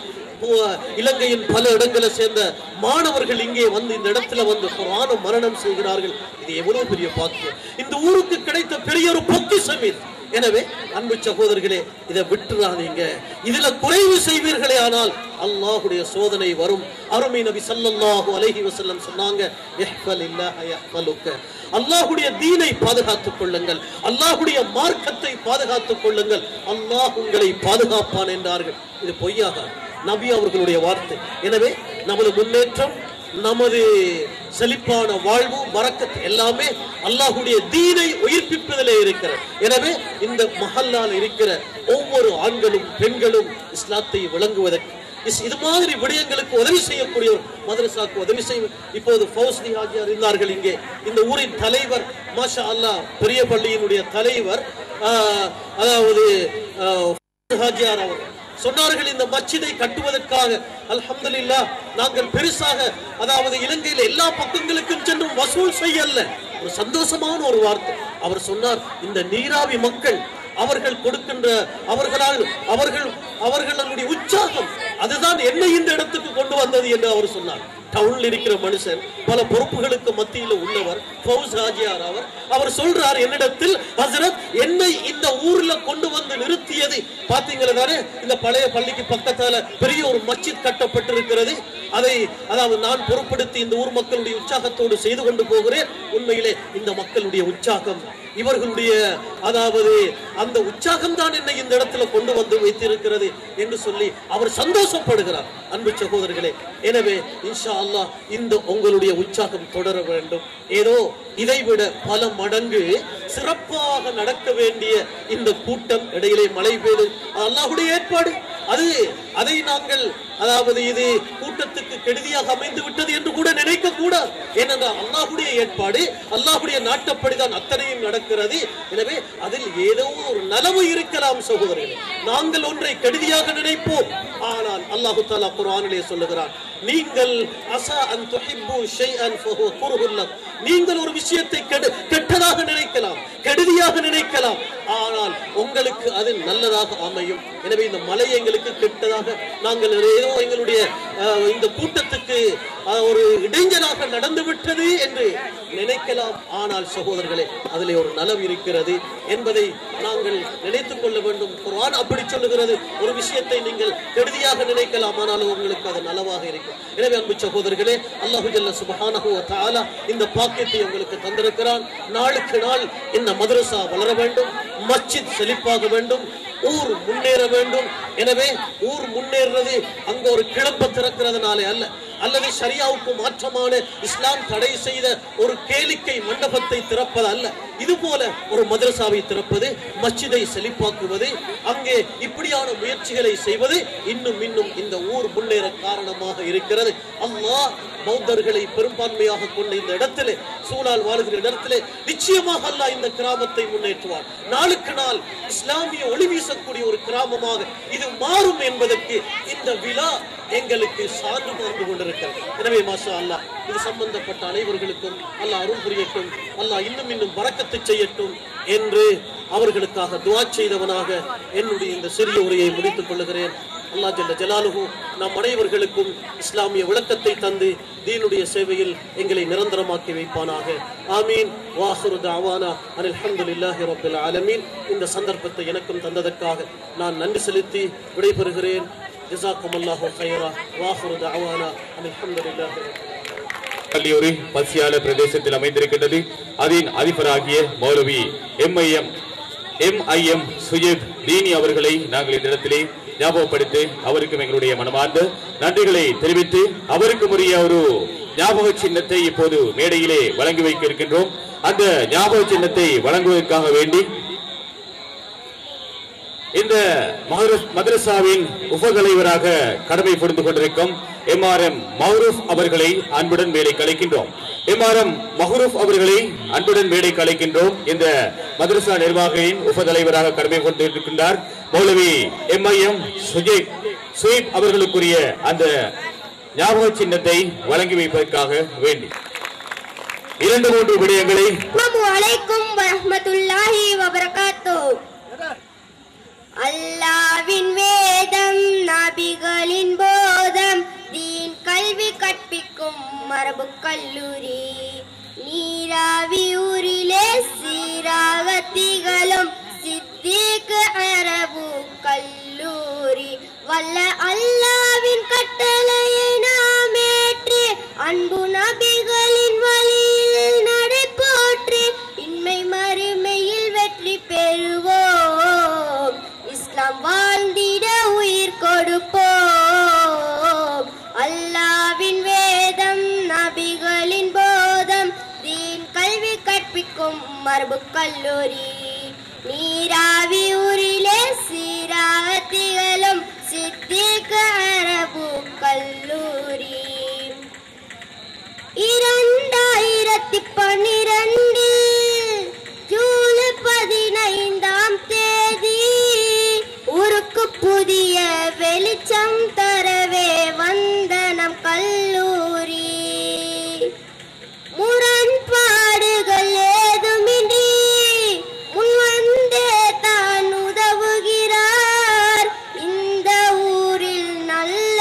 இலங்கையின் பல இடங்களை சேர்ந்த மாணவர்கள் இங்கே வந்து இந்த இடத்துல வந்து குர்ஆனை மரணம் செய்கிறார்கள். இது எவ்வளவு பெரிய பாக்கியம்! இந்த ஊருக்கு கிடைத்த பெரிய ஒரு பொக்கிஷம் இது. எனவே அன்பு சகோதரர்களே, இதை விட்டுறாதீங்க. இதுல குறைவு செய்வீர்களே ஆனால் அல்லாஹ்வுடைய சோதனை வரும். அருமை நபி ஸல்லல்லாஹு அலைஹி வஸல்லம் சொன்னாங்க, இஹ்ஃபலில்லாஹ யஹ்ஃபலுக. அல்லாஹ்வுடைய தீனை பாதுகாத்துக் கொள்ளுங்கள், அல்லாஹ்வுடைய மார்க்கத்தை பாதுகாத்துக் கொள்ளுங்கள், அல்லாஹ் உங்களை பாதுகாப்பான் என்றார்கள். இது பொய்யாக நபி அவர்களுடைய வார்த்தை. எனவே நமது முன்னேற்றம், நமது செழிப்பான வாழ்வு, பரக்கத் எல்லாமே அல்லாஹ்வுடைய தீனை உயிர்ப்பிப்பதிலே இருக்கிறது. எனவே இந்த மஹல்லால் இருக்கிற ஒவ்வொரு ஆண்களும் பெண்களும் இஸ்லாத்தை விளங்குவதற்கு, இது மாதிரி விடயங்களுக்கு உதவி செய்யக்கூடிய மதரசாக்கு உதவி செய்யும். இப்போது ஃபௌஸ்லி ஹாஜியார் இருந்தார்கள் இங்கே. இந்த ஊரின் தலைவர், மாஷா அல்லாஹ், பெரிய பள்ளியினுடைய தலைவர், அதாவது ஹாஜியார் அவர் சொன்னார்கள், இந்த மஸ்ஜிதை கட்டுவதற்காக அல்ஹம்துலில்லாஹ் நாங்கள் பெருசாக, அதாவது இலங்கையில் எல்லா பக்கங்களுக்கும் சென்றும் வசூல் செய்யல. ஒரு சந்தோஷமான ஒரு வார்த்தை அவர் சொன்னார், இந்த நீராவி மக்கள் அவர்கள் கொடுக்கின்ற அவர்களுடைய உற்சாகம் அதுதான் என்னை இந்த இடத்துக்கு கொண்டு வந்தது என்று அவர் சொன்னார். டவுன்ல இருக்கிற மனுஷன், பல பொறுப்புகளுக்கு மத்தியில் உள்ளவர், ஃபௌஸ் ஹாஜியார் அவர் சொல்றார் என்னிடத்தில், ஹஸ்ரத் என்னை இந்த ஊர்ல கொண்டு வந்து நிறுத்தியது பாத்தீங்களா தானே, இந்த பழைய பள்ளிக்கு பக்கத்தால பெரிய ஒரு மஸ்ஜித் கட்டப்பட்டிருக்கிறது. அதாவது நான் பொறுப்படுத்தி இந்த ஊர் மக்களுடைய உற்சாகத்தோடு செய்து கொண்டு போகிறேன். உண்மையிலே இந்த மக்களுடைய உற்சாகம், இவர்களுடைய அதாவது அந்த உற்சாகம் தான் என்னை இந்த இடத்துல கொண்டு வந்து வைத்திருக்கிறது என்று சொல்லி அவர் சந்தோஷப்படுகிறார். அன்பு சகோதரர்களே, எனவே இன்ஷா அல்லாஹ் இந்த உங்களுடைய உற்சாகம் தொடர வேண்டும். ஏதோ இதைவிட பல மடங்கு சிறப்பாக நடக்க வேண்டிய இந்த கூட்டம், இடையிலே மழை பெய்து அல்லாஹ்வுடைய ஏற்பாடு, அதை நாங்கள் அதாவது இது கூட்டத்துக்கு கெடுதியாக அமைந்து விட்டது என்று கூட நினைக்க கூடாது. ஏனென்றால் அல்லாஹ்வுடைய ஏற்பாடு, அல்லாஹ்வுடைய நாட்டப்படிதான் அத்தனையும் நடக்கிறது. எனவே அதில் ஏதோ ஒரு நலவு இருக்கலாம் சகோதரர்களே. நாங்கள் ஒன்றை கெடுதியாக நினைப்போம், ஆனால் அல்லாஹ் தஆலா குர்ஆனிலே சொல்லுகிறார், நீங்கள் அஸா அன் துஹிப்பு ஷைஅன் ஃபஹுவ குர்ஹுன் லக்கும், நீங்கள் ஒரு விஷயத்தை கெட்டதாக நினைக்கலாம், கெடுதியாக நினைக்கலாம், ஆனால் உங்களுக்கு அது நல்லதாக அமையும். எனவே இந்த மலை எங்களுக்கு கெட்டதாக, நாங்கள் ஏதோ எங்களுடைய இந்த கூட்டத்துக்கு ஒரு இடைஞ்சலாக நடந்து விட்டது என்று நினைக்கலாம். ஆனால் சகோதரர்களே, அதிலே ஒரு நலவு இருக்கிறது என்பதை நாங்கள் நினைத்துக் கொள்ள வேண்டும். குர்ஆன் அப்படி சொல்லுகிறது, ஒரு விஷயத்தை நீங்கள் கெடுதியாக நினைக்கலாம், ஆனாலும் உங்களுக்கு அது நலவாக இருக்கும். எனவே அன்பு சகோதரர்களே, அல்லாஹு ஜல்ல சுப்ஹானஹு வ தஆலா இந்த பாக்கியத்தை உங்களுக்கு தந்திருக்கிறான். நாளுக்கு நாள் இந்த மதரசா வளர வேண்டும், மஸ்ஜித் செழிப்பாக வேண்டும், ஊர் முன்னேற வேண்டும். எனவே ஊர் முன்னேறது அங்க ஒரு கிளம்ப திறக்கிறதுனாலே அல்ல, அல்லது ஷரியாவுக்கு மாற்றமான இஸ்லாம் தடை செய்த ஒரு கேளிக்கை மண்டபத்தை திறப்பது அல்ல. இது போல ஒரு மதரசாவை திறப்பது, மஸ்ஜிதை செழிப்பாக்குவது, அங்கே இப்படியான முயற்சிகளை செய்வது இன்னும் இந்த ஊர் முன்னேற காரணமாக இருக்கிறது. அல்லாஹ் பௌத்தர்களை பெரும்பான்மையாக கொண்ட இந்த இடத்திலே, சூழல் வாழ்கிற இடத்திலே நிச்சயமாக அல்லாஹ் இந்த கிராமத்தை முன்னேற்றுவார். நாளுக்கு நாள் இஸ்லாமிய ஒளி வீசக்கூடிய ஒரு கிராமமாக இது மாறும் என்பதற்கு இந்த விழா எங்களுக்கு சான்று பகிர்ந்து கொண்டிருக்கிறது. எனவே மாஷா அல்லாஹ் இது சம்பந்தப்பட்ட அனைவர்களுக்கும் அல்லாஹ் அருள் புரியட்டும், அல்லாஹ் இன்னும் பரக்கத்தை செய்யட்டும் என்று அவர்களுக்காக துஆ செய்தவனாக என்னுடைய இந்த சிறிய உரையை முடித்துக் கொள்கிறேன். அல்லாஹ் ஜல்ல ஜலாலுஹு நம் அனைவர்களுக்கும் இஸ்லாமிய விளக்கத்தை தந்து தீனுடைய சேவையில் எங்களை நிரந்தரமாக்கி வைப்பானாக. ஆமீன். வாஹிரு தஅவானா அனில் ஹம்துலில்லாஹி ரப்பில் ஆலமீன். இந்த சந்தர்ப்பத்தை எனக்கும் தந்ததற்காக நான் நன்றி செலுத்தி விடைபெறுகிறேன். ஜஸாக்குமுல்லாஹு கைரா. வாஹிரு தஅவானா அனில் ஹம்துலில்லாஹி. கல்லூரி பசியால பிரதேசத்தில் அமைந்திருக்கின்றது. அதன் அதிபராகிய மௌலவி எம்ஐஎம் சுயீத் தீனி அவர்களை நாங்கள் இந்த இடத்திலே ஞாபகப்படுத்தி அவருக்கும் எங்களுடைய மனமார்ந்த நன்றிகளை தெரிவித்து அவருக்கு உரிய ஒரு ஞாபக சின்னத்தை இப்போது மேடையிலே வழங்கி வைக்க இருக்கின்றோம். அந்த ஞாபக சின்னத்தை வழங்குவதற்காக வேண்டி இந்த மதரசாவின் உபதலைவராக கடமை புரிந்து கொண்டிருக்கும் MRM மஹ்ரூப் அவர்களை அன்புடன் மேடை கலைக்கின்றோம். MRM மஹ்ரூப் அவர்களை அன்புடன் மேடை கலைக்கின்றோம். இந்த மதரசா நிர்வாகியின் உபதலைவராக கடமை கொண்டிருக்கின்றார் மௌலவி MIM சுயீப் அவர்களுக்குரிய அந்த ஞாபக சின்னத்தை வழங்கி வைப்பதற்காக வேண்டி 2-3 விடயங்களை. அஸ்ஸலாமு அலைக்கும் வரஹ்மத்துல்லாஹி வபரகாத்துஹு. அல்லாஹ்வின் வேதம் நபிகளின் போதம் தீன் கல்வி கற்பிக்கும் மரபு கல்லூரி நீராவி ஊரிலே சீராக திகழும் சித்திக் அரபு கல்லூரி வல்ல அல்லாஹ்வின் கட்டளையை நாம் ஏற்று அன்பு நபிகளின் வழியில் நடை போற்றி இன்மை மறுமையில் வெற்றி பெறுவோம். இஸ்லாம் வாழ்ந்திட உயிர் கொடுப்போம். அல்லாஹ்வின் வேதம் நபிகளின் போதம் தீன் கல்வி கற்பிக்கும் மரபு கல்லூரி நீராவி ஊரிலே சீராக திகழும் சித்திக் அரபு கல்லூரி 2012 ஜூலை 15ஆம் தேதி ஊருக்கு புதிய வெளிச்சம் தரவே வந்த நம் கல்லூரி முரண்பாடுகள் ஏதுமின்றி முன்வந்தே தான் உதவுகிறார். இந்த ஊரில் நல்ல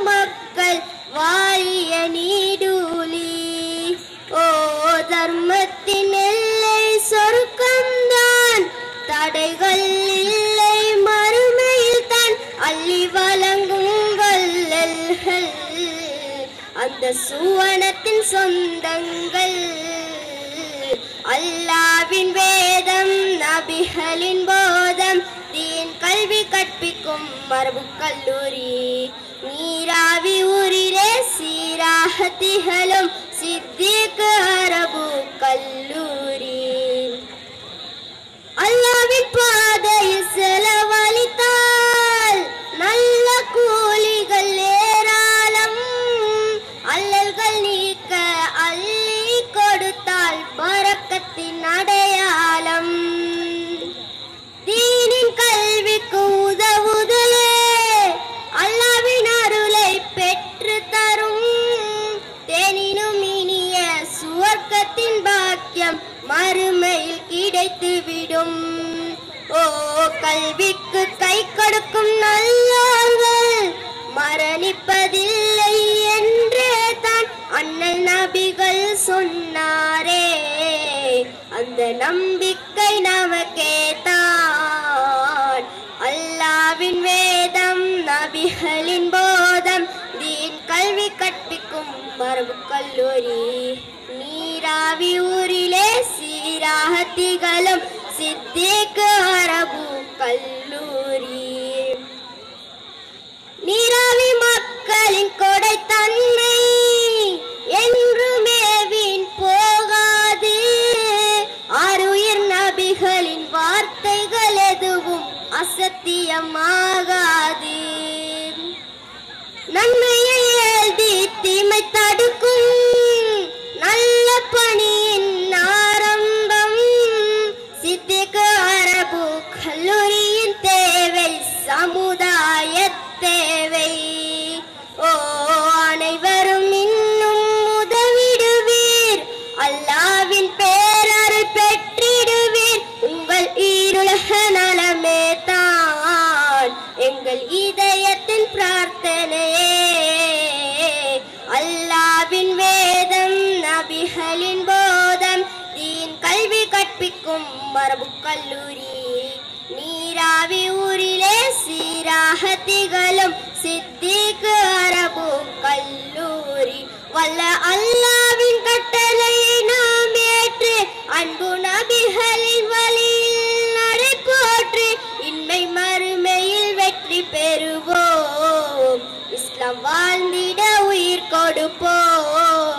மக்கள் வாழிய நீடூழி ஓ தர்மத்தின் எல்லை சொர்க்கம்தான் தடைகள் இல்லை மறுமையில் தான் அள்ளி வழங்கும் வள்ளல்கள் அந்த சுவனத்தின் சொந்தங்கள். அல்லாஹ்வின் வேதம் நபிகளின் போதம் தீன் கல்வி கற்பிக்கும் மரபு கல்லூரி நீராவி ஊரிலே சீராக திகழும் சித்திக் அரபு கல்லூரி. அல்லாஹ்வின் பாதையில் செலவழித்தால் நல்ல கூலிகள் ஏராளம். அல்லல்கள் நீக்க அள்ளி கொடுத்தால் பரக்கத்தின் அடையாளம். தீனின் கல்விக்கு உதவுதலே அல்லாஹ்வின் அருளை பெற்று தரும். தேனினும் இனிய சுவர்க்கத்தின் பாக்கியம் மறுமையில் கிடைத்துவிடும். ஓ கல்விக்கு கை கொடுக்கும் நல்லோர்கள் மரணிப்பதில்லை என்றே தான் அண்ணல் நபிகள் சொன்னாரே. அந்த நம்பிக்கை நமக்கே தான். அல்லாஹ்வின் வேதம் நபிகளின் போதம் தீன் கல்வி கற்பிக்கும் மரபு கல்லூரி நீராவி ஊரிலே சீராக திகழும் சித்திக் அரபு கல்லூரி. நீராவி மக்களின் கொடைத்தன்மை என்றுமே வீண் போகாது. ஆருயிர் நபிகளின் வார்த்தைகள் எதுவும் அசத்தியமாகாது. நன்மையை எழுதி தீமை தடுக்கும் நல்ல பணியின் ஆரம்பம். சித்திக் அரபு கல்லூரியின் தேவை சமுதாய தேவை. ஓ அனைவரும் இன்னும் உதவிடுவீர். அல்லாஹ்வின் பேரருள் பெற்றிடுவீர். உங்கள் ஈருலக நலமே தான் எங்கள் இதயத்தின் பிரார்த்தனையே. அல்லாஹ்வின் வேதம் நபிகளின் போதம் தீன் கல்வி கற்பிக்கும் மரபு கல்லூரி நீராவி ஊரிலே சீராக திகழும் சித்திக் அரபு கல்லூரி. வல்ல அல்லாஹ்வின் கட்டளையை நாம் ஏற்று அன்பு நபிகளின் வழியில் நடை போற்றி இன்மை வாழ்ந்திட உயிர் கொடுப்போம்.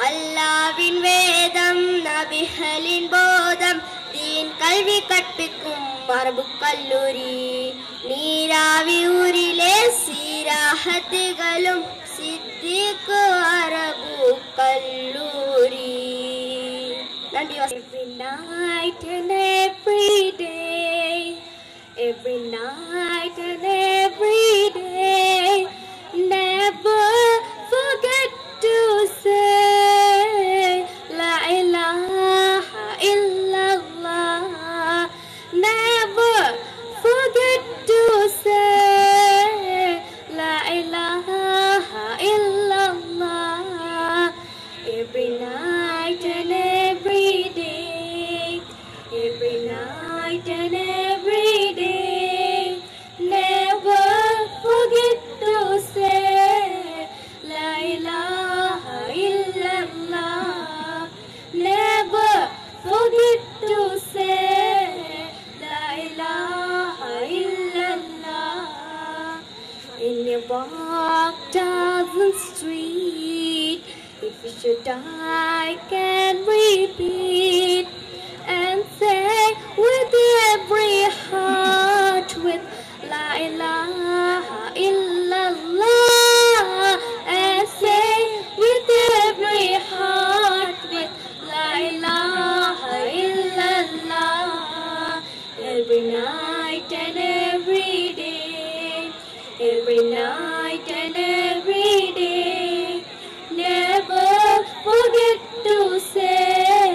அல்லாவின் வேதம் நபிகளின் போதம் தீன் கல்வி கற்பிக்கும் அரபு கல்லூரி. நீராவி ஊரிலே சீராக திகழும் சித்திக்கு அரபு கல்லூரி. நன்றி. Every night and every day, every night and every day, never forget to say La ilaha illallah. Never forget to say La ilaha illallah. Every night and every day, every night and every day, never forget to say La ilaha illallah. Never forget to say La ilaha illallah. In your walk down street, if you should die, can repeat and say with every heart with La ilaha illallah, and say with every heart with La ilaha illallah. Every night and every day, every night and every day, never forget to say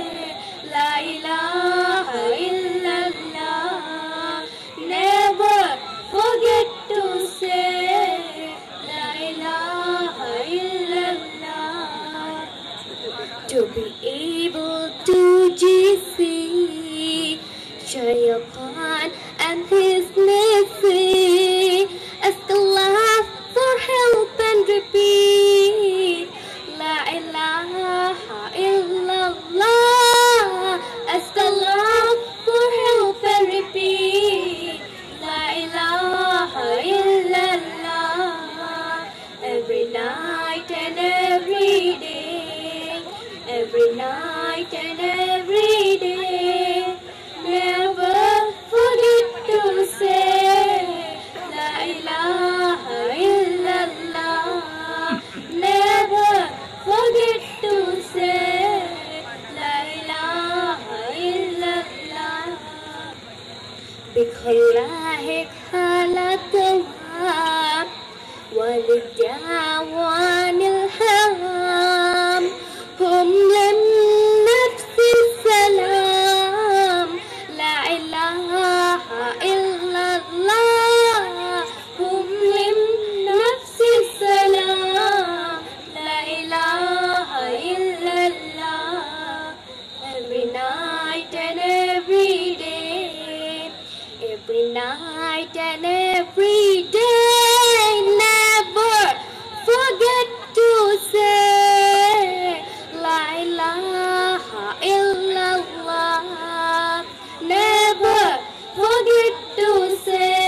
La ilaha illallah. Never forget to say La ilaha illallah. To be able to see Shaytan and his Nisi, ask Allah for help and repeat La ilaha illallah. Ask Allah for help and repeat La ilaha illallah. Every night and every day, every night and every day, never forget to say La ilaha illallah. Never forget to say La ilaha illallah. بخلاك خلقها وللدعوان الهام هم للنفس السلام لا إله إلا الله. هم للنفس السلام لا إله إلا الله. Every night and every day, every night and every day, never forget to say La ilaha illallah. Never forget to say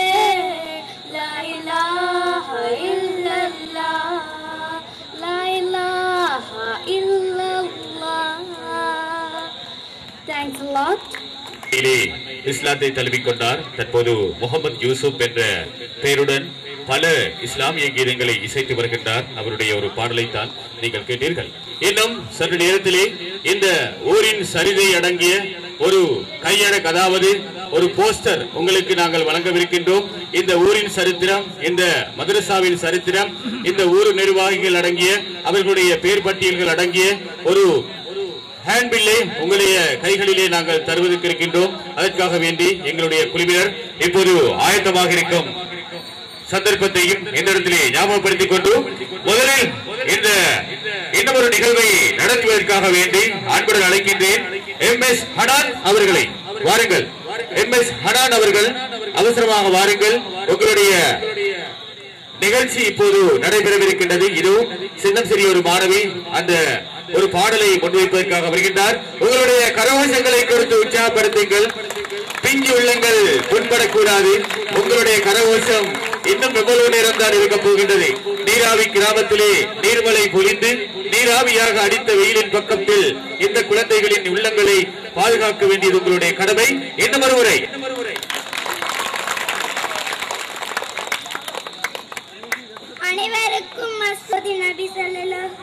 La ilaha illallah. La ilaha illallah. Thanks a lot. இஸ்லாத்தை தழுவிக்கொண்டார். தற்போது முகமது யூசுப் என்ற பெயருடன் பல இஸ்லாமிய கீதங்களை இசைத்து வருகின்றார். அவருடைய ஒரு பாடலை தான் நீங்கள் கேட்டீர்கள். இன்னும் சற்று நேரத்திலே இந்த ஊரின் சரிதை அடங்கிய ஒரு கையடக், அதாவது ஒரு போஸ்டர் உங்களுக்கு நாங்கள் வழங்கவிருக்கின்றோம். இந்த ஊரின் சரித்திரம், இந்த மதரசாவின் சரித்திரம், இந்த ஊர் நிர்வாகிகள் அடங்கிய அவர்களுடைய பெயர் பட்டியல்கள் அடங்கிய ஒரு ஹேண்ட்பில்லை உங்களுடைய கைகளிலே நாங்கள் தருவதற்கு இருக்கின்றோம். அதற்காக வேண்டி எங்களுடைய குழுவினர் இப்போது ஆயத்தமாக இருக்கும் சந்தர்ப்பத்தையும் இந்த இடத்திலே ஞாபகப்படுத்திக் கொண்டு முதலில் இந்த இன்னொரு நிகழ்வை நடத்துவதற்காக வேண்டி அன்புடன் அழைக்கின்றேன் MS ஹனான் அவர்களை. வாருங்கள் MS ஹனான் அவர்கள், அவசரமாக வாருங்கள். உங்களுடைய நிகழ்ச்சி இப்போது நடைபெறவிருக்கின்றது. இதுவும் சின்னம் சிறிய ஒரு மாணவி அந்த ஒரு பாடலை முன்வைப்பதற்காக வருகின்றார். உங்களுடைய கரகோஷங்களை கொடுத்து உற்சாகப்படுத்துங்கள். பிஞ்சு உள்ளங்கள் புண்படக்கூடாது. உங்களுடைய கரகோஷம் இன்னும் எவ்வளவு நேரம் தான் இருக்க போகின்றது. நீராவி கிராமத்திலே நீர்மலை பொழிந்து நீராவியாக அடித்த வெயிலின் பக்கத்தில் இந்த குழந்தைகளின் உள்ளங்களை பாதுகாக்க வேண்டியது உங்களுடைய கடமை. இன்னும் ஒருமுறை அனைவருக்கும் மஸ்தி நபி ஸல்லல்லாஹு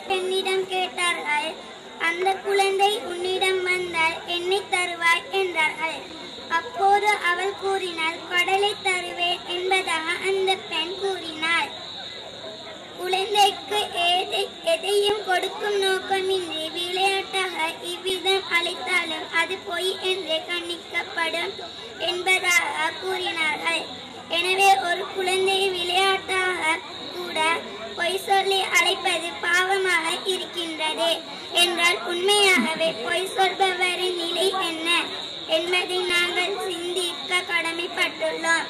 பெண்ணிடம் கேட்டார்கள். அந்த குழந்தை உன்னிடம் வந்தால் என்னை தருவாய் என்றார்கள். அப்போது அவள் கூறினாள், கடலை தருவேன் என்பதாக அந்த பெண் கூறினாள். குழந்தைக்கு எதையும் கொடுக்கும் நோக்கமின்றி விளையாட்டாக இவ்விதம் அழைத்தாலும் அது பொய் என்று கணிக்கப்படும் என்பதாக கூறினார்கள். எனவே ஒரு குழந்தையை விளையாட்டாக கூட பொய் சொல்லி அழைப்பது பாவமாக இருக்கின்றது என்றால் உண்மையாகவே பொய் சொல்பவரின் நிலை என்ன என்பதை நாங்கள் சிந்திக்க கடமைப்பட்டுள்ளோம்.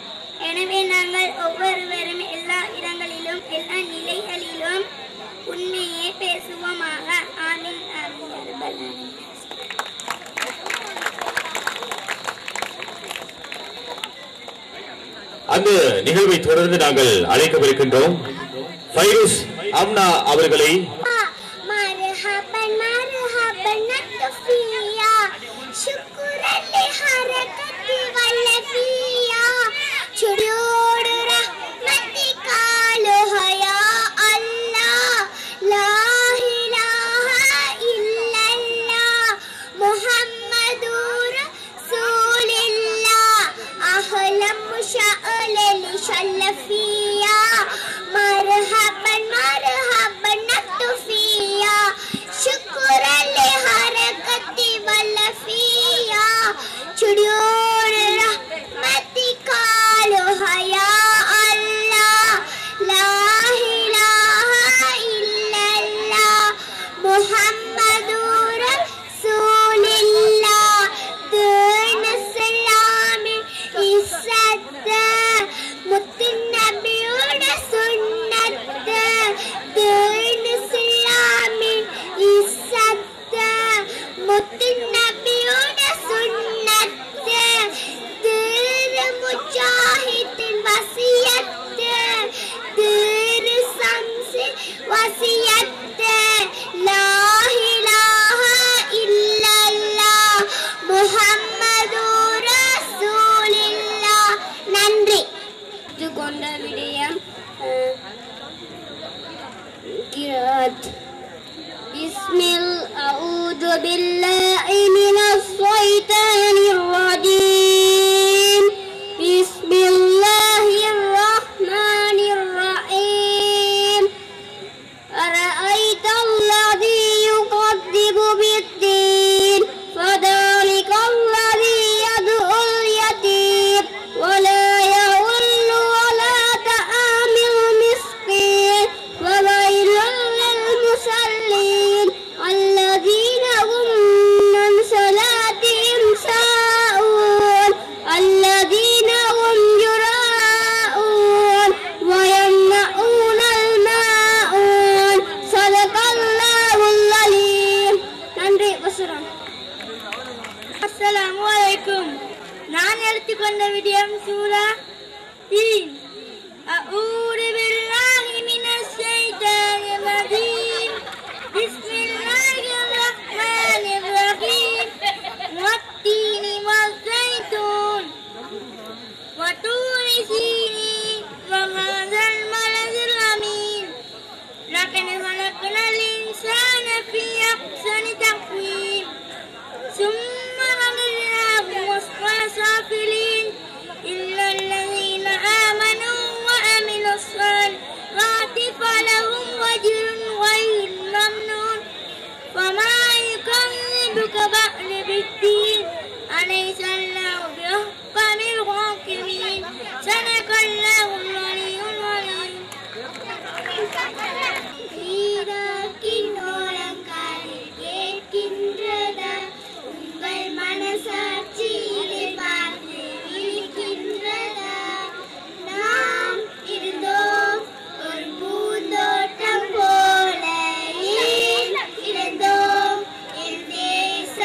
எனவே நாங்கள் ஒவ்வொருவரும் எல்லா இடங்களிலும் எல்லா நிலைகளிலும் உண்மையே பேசுவோமாக. ஆமீன் ஆமீன். அந்த நிகழ்வை தொடர்ந்து நாங்கள் அழைக்கவிருக்கின்றோம் ஃபைரூஸ் அம்னா அவர்களை. தேச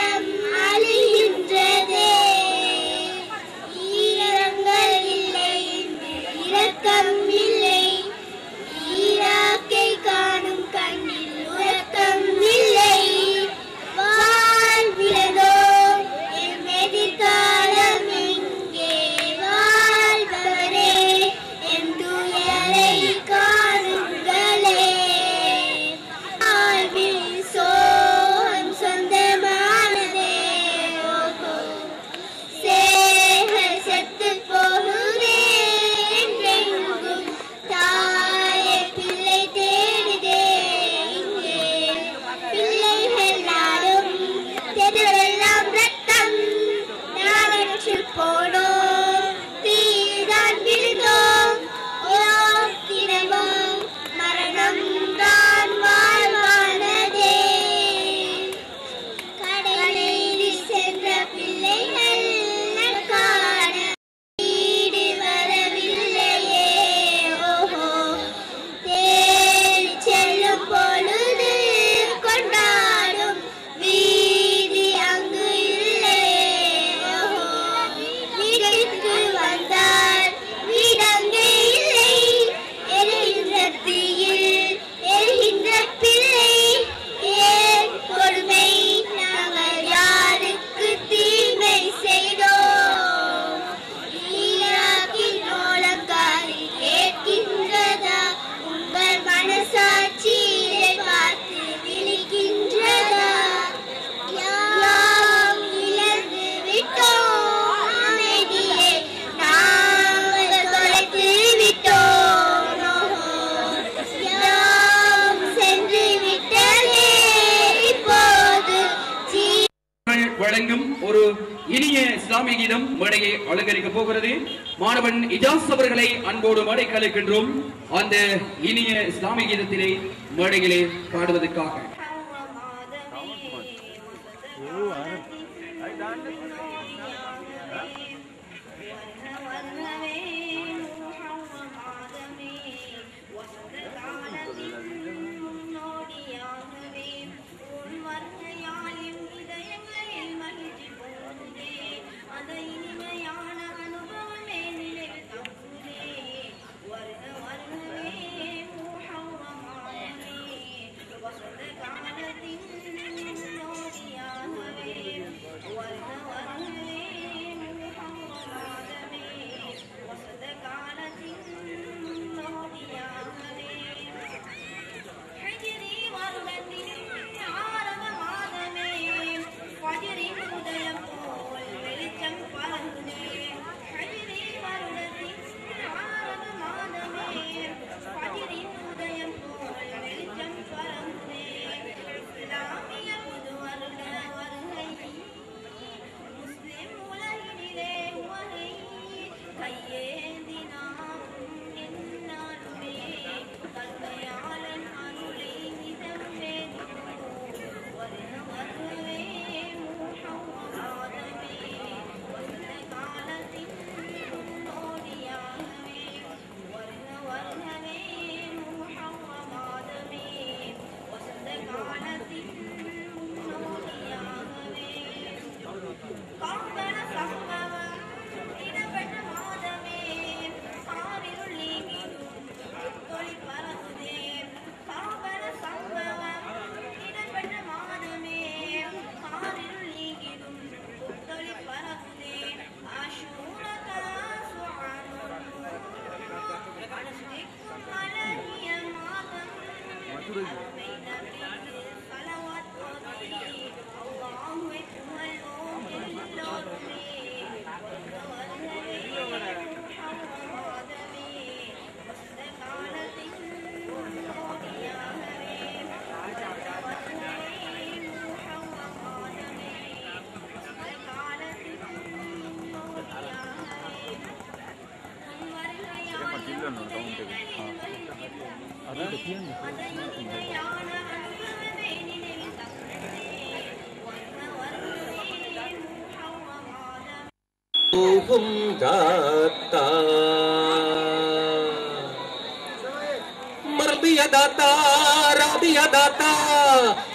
வழங்கும் ஒரு இனிய இஸ்லாமிய கீதம் மேடையை அலங்கரிக்க போகிறது. மாணவன் இஜாஸ் அவர்களை அன்போடு மேடைக்கு அழைக்கின்றோம். அந்த இனிய இஸ்லாமிய கீதத்திலே மேடையிலே பாடுவதற்காக.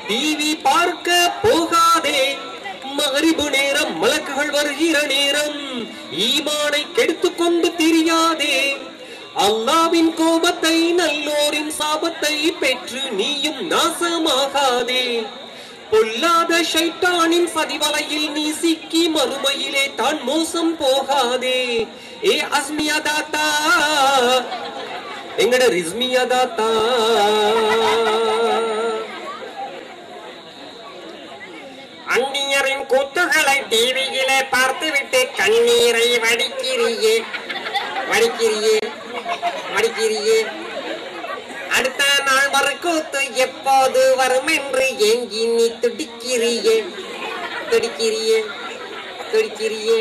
டிவி பார்க்க போகாதே, மகரிபு நேரம் மலக்குகள் வருகிற நேரம், ஈமானை கெடுத்துக் கொண்டு திரியாதே. அல்லாவின் கோபத்தை நல்லோரின் சாபத்தை பெற்று நீயும் நாசமாகாதே. பொல்லாத ஷைத்தானின் சதிவலையில் நீ சிக்கி மறுமையிலே தான் மோசம் போகாதே. ஏ அஸ்மியா தாத்தா, எங்கட ரிஸ்மியா தாத்தா, அந்நியரின் கூத்துகளை டிவியிலே பார்த்துவிட்டு கண்ணீரை வடிக்கிறியே வடிக்கிறியே வடிக்கிறியே. அடுத்த நாள் மறுக்கூத்து எப்போது வரும் என்று ஏங்கி நீ துடிக்கிறியே துடிக்கிறியே துடிக்கிறியே.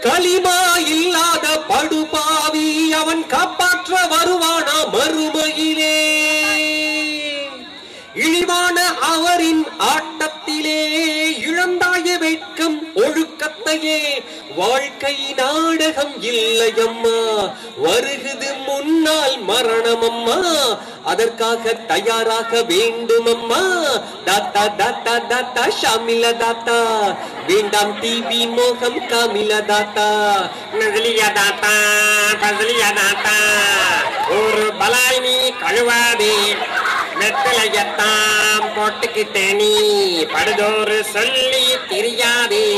களிமா இல்லாத படுபாவி அவன் காப்பாற்ற வருவானா மறுமையிலே. இழிவான அவரின் ஆட்டத்திலே இழந்தாய வெட்கம் ஒழுக்கத்தையே. வாழ்க்கை நாடகம் இல்லையம்மா, வருகுது முன்னால் மரணம் அம்மா, அதற்காக தயாராக வேண்டும் அம்மா. தாத்தா தாத்தா தாத்தா ஷாமில தாத்தா, வேண்டாம் டிவி மோகம் காமில தாத்தா. நஜலியா தாத்தா பசலியா தாத்தா, ஒரு பலாய் நீ கழுவாதே, வெத்தலையத்தாம் போட்டுக்கிட்டே நீ படுதோறு சொல்லி தெரியாதே.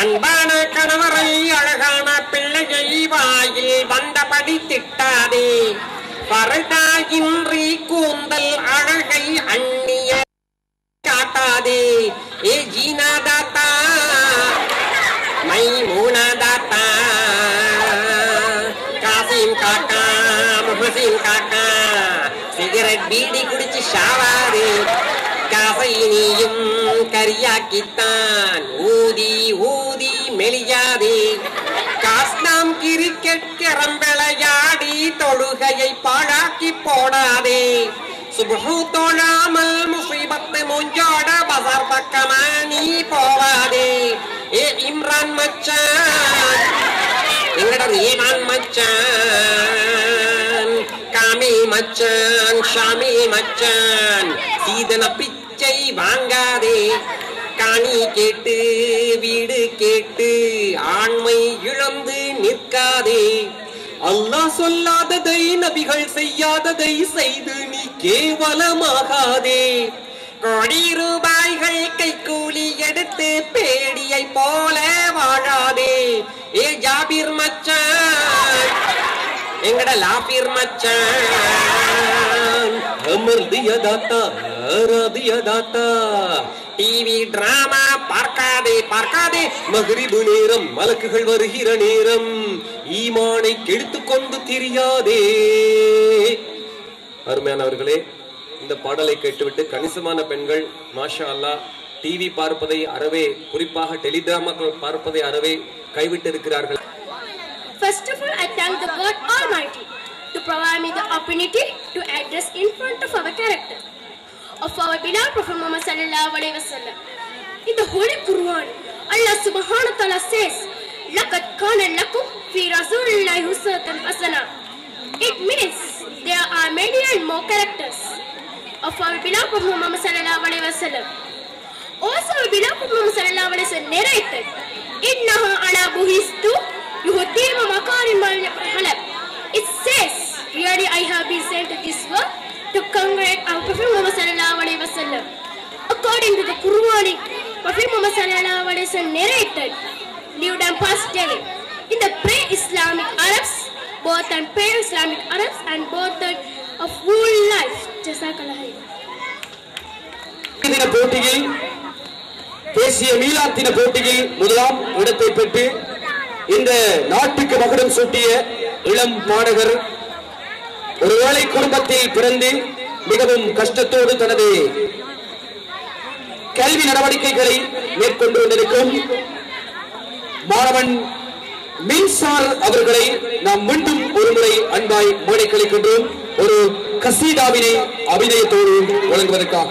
அன்பான கணவரை அழகான பிள்ளையை வாயில் வந்தபடி திட்டாதே. பரதாயின்றி கூந்தல் அழகை அந்நிய காட்டாதே. ஏ ஜீனா தாத்தா மைமூனா தாத்தா, காசிம் காக்கா முஹசின் காக்கா, சிகரெட் பீடி குடிச்சு ஷாவாரு. காசை நீயும் கரி கரியாக்கித்தான் ஊதி ஊதி மெலியாதே. காஸ்லாம் கிரிக்கெட் கேரம் விளையாடி தொழுகையை பாழாக்கி போடாதே. சுபஹு தொழாமல் முசீபத்து முஞ்சோட பசார் பக்கமா நீ போவாதே. ஏ இம்ரான் மச்சான், எங்கட ரீமான் மச்சான், காமில் மச்சான், ஷாமில் மச்சான், சீதன பிச்சை வாங்காதே. காணி கேட்டு வீடு கேட்டு ஆண்மை இழந்து நிற்காதே. அல்லாஹ் சொல்லாததை நபிகள் செய்யாததை செய்து நீ கேவலமாகாதே. கோடி ரூபாய்கள் கைக்கூலி எடுத்து பேடியை போல வாழாதே. ஏ ஜாபீர் மச்சான், எங்கட லாபீர் மச்சான், அமர் தியதாத்தா தியதாத்தா. டிவி டிராமா பார்க்காதே பார்க்காதே. மக்ரிபு நேரம் மலக்குகள் வருகிற நேரம் ஈமானை கெடுத்து கொண்டு திரியாதே. அருமையானவர்களே, இந்த பாடலை கேட்டுவிட்டு கணிசமான பெண்கள் மாஷா அல்லாஹ் டிவி பார்ப்பதை அறவே, குறிப்பாக டெலிகிராமாக்கள் பார்ப்பதை அறவே கைவிட்டு இருக்கிறார்கள். First of all, I thank the God Almighty to provide me the opportunity to address in front of our character of our beloved Prophet Muhammad sallallahu alaihi wasallam. In the Holy Quran, Allah subhanahu wa ta'ala says, "Laqad kana lakum fi rasulillahi uswatun hasanah." It means there are many and more characters of our beloved Prophet Muhammad sallallahu alaihi wasallam. Also, our beloved Prophet Muhammad sallallahu alaihi wasallam narrated, "Innaha ana buhistu yuhtimu makarimal halab." It says, "Really, I have been sent to this world to congregate our Prophet Muhammad sallallahu alaihi wasallam." According to the Quranic, Prophet Muhammad sallallahu alaihi wasallam narrated, lived and passed daily in the pre-Islamic Arabs, both and pre-Islamic Arabs and both of full life. Jazakallah. தின போட்டியில், தேசிய மீலாத் தின போட்டியில் முதலாம் இடத்தை பெற்று இந்த நாட்டுக்கு மகுடம் சூட்டிய இளம் மாணவர், ஒருவேளை குடும்பத்தில் பிறந்து மிகவும் கஷ்டத்தோடு தனது கல்வி நடவடிக்கைகளை மேற்கொண்டு கொண்டிருக்கும் மாணவன் மின்சார் அவர்களை நாம் மீண்டும் ஒருமுறை அன்பாய் மேடை கழிக்கின்றோம். ஒரு கசீதாவினை அபிநயத்தோடு வழங்குவதற்காக.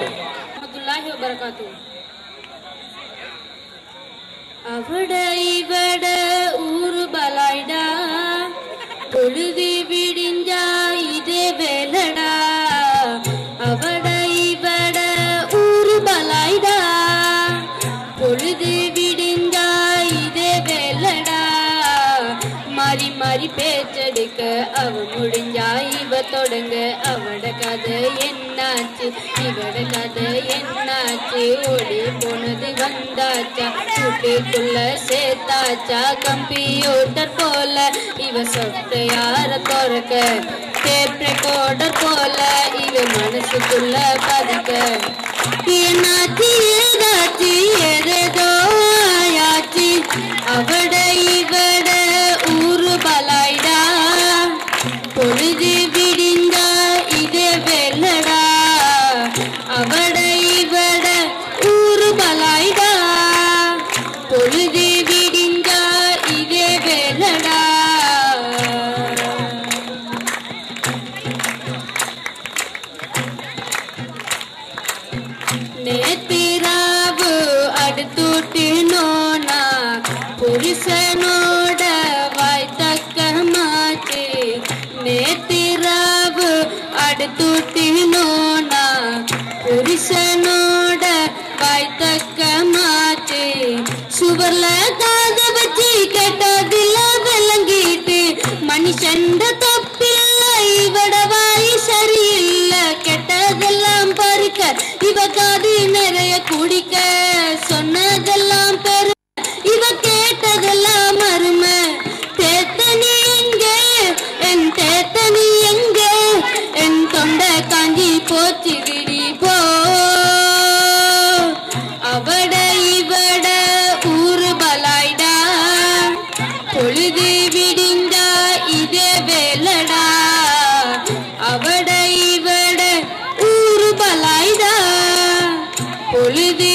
அவட இவட ஊரு பலாய்டா, பொழுது விடிஞ்சா இதே வேலடா. அவட இவட ஊரு பலாய்டா, பொழுது விடிஞ்சா இதே வேலடா. மாறி மாறி பேச்செடுக்க அவ முடிஞ்சா இவ தொடங்க. அவட கதை என்னாச்சு, இவட கதை என்னாச்சு, ஓடி போனது வந்தாச்சா, வீட்டுக்குள்ள சேர்த்தாச்சா. கம்ப்யூட்டர் போல இவ சொத்தை யார திறக்க, டேப் ரெக்கார்டர் போல இவ மனசுக்குள்ள பதிக்க. என்னாச்சு ஏதாச்சு ஏதேதோ ஆயாச்சு, அவட இவட ஊரு பலாய்டா, பொழுது விடிந்தா இதே வெள்ளடா. அவட இவட ஊரு பலாய்டா, பொழுது விடிந்தா இதே வெள்ளடா. நேத்திராவு அடுத்துட்டு நோனா, புருஷனோட வாய் தக்க மாச்சு. நேத்திராவு அடுத்துட்டு நோனா, புருஷனோட வாய் தக்க மாச்சு. சுவர்ல காத வச்சு கேட்டதில்ல விளங்கிட்டு, மனுஷண்ட தப்பில்ல இவட வாய் சரியில்ல. கெட்டதெல்லாம் பருக்க இவ காது நிறைய குடிக்க, சொன்னதெல்லாம் பெரு இவ கேட்டதெல்லாம் அருமை. தேத்தனி எங்கே என் தேத்தனி எங்கே, என் தொண்டை காஞ்சி போச்சு விடி போ. அவட இவட ஊரு பலாய்டா, பொழுது விடிந்தா இதே வேலடா. அவட இவட ஊரு பலாய்டா, பொழுது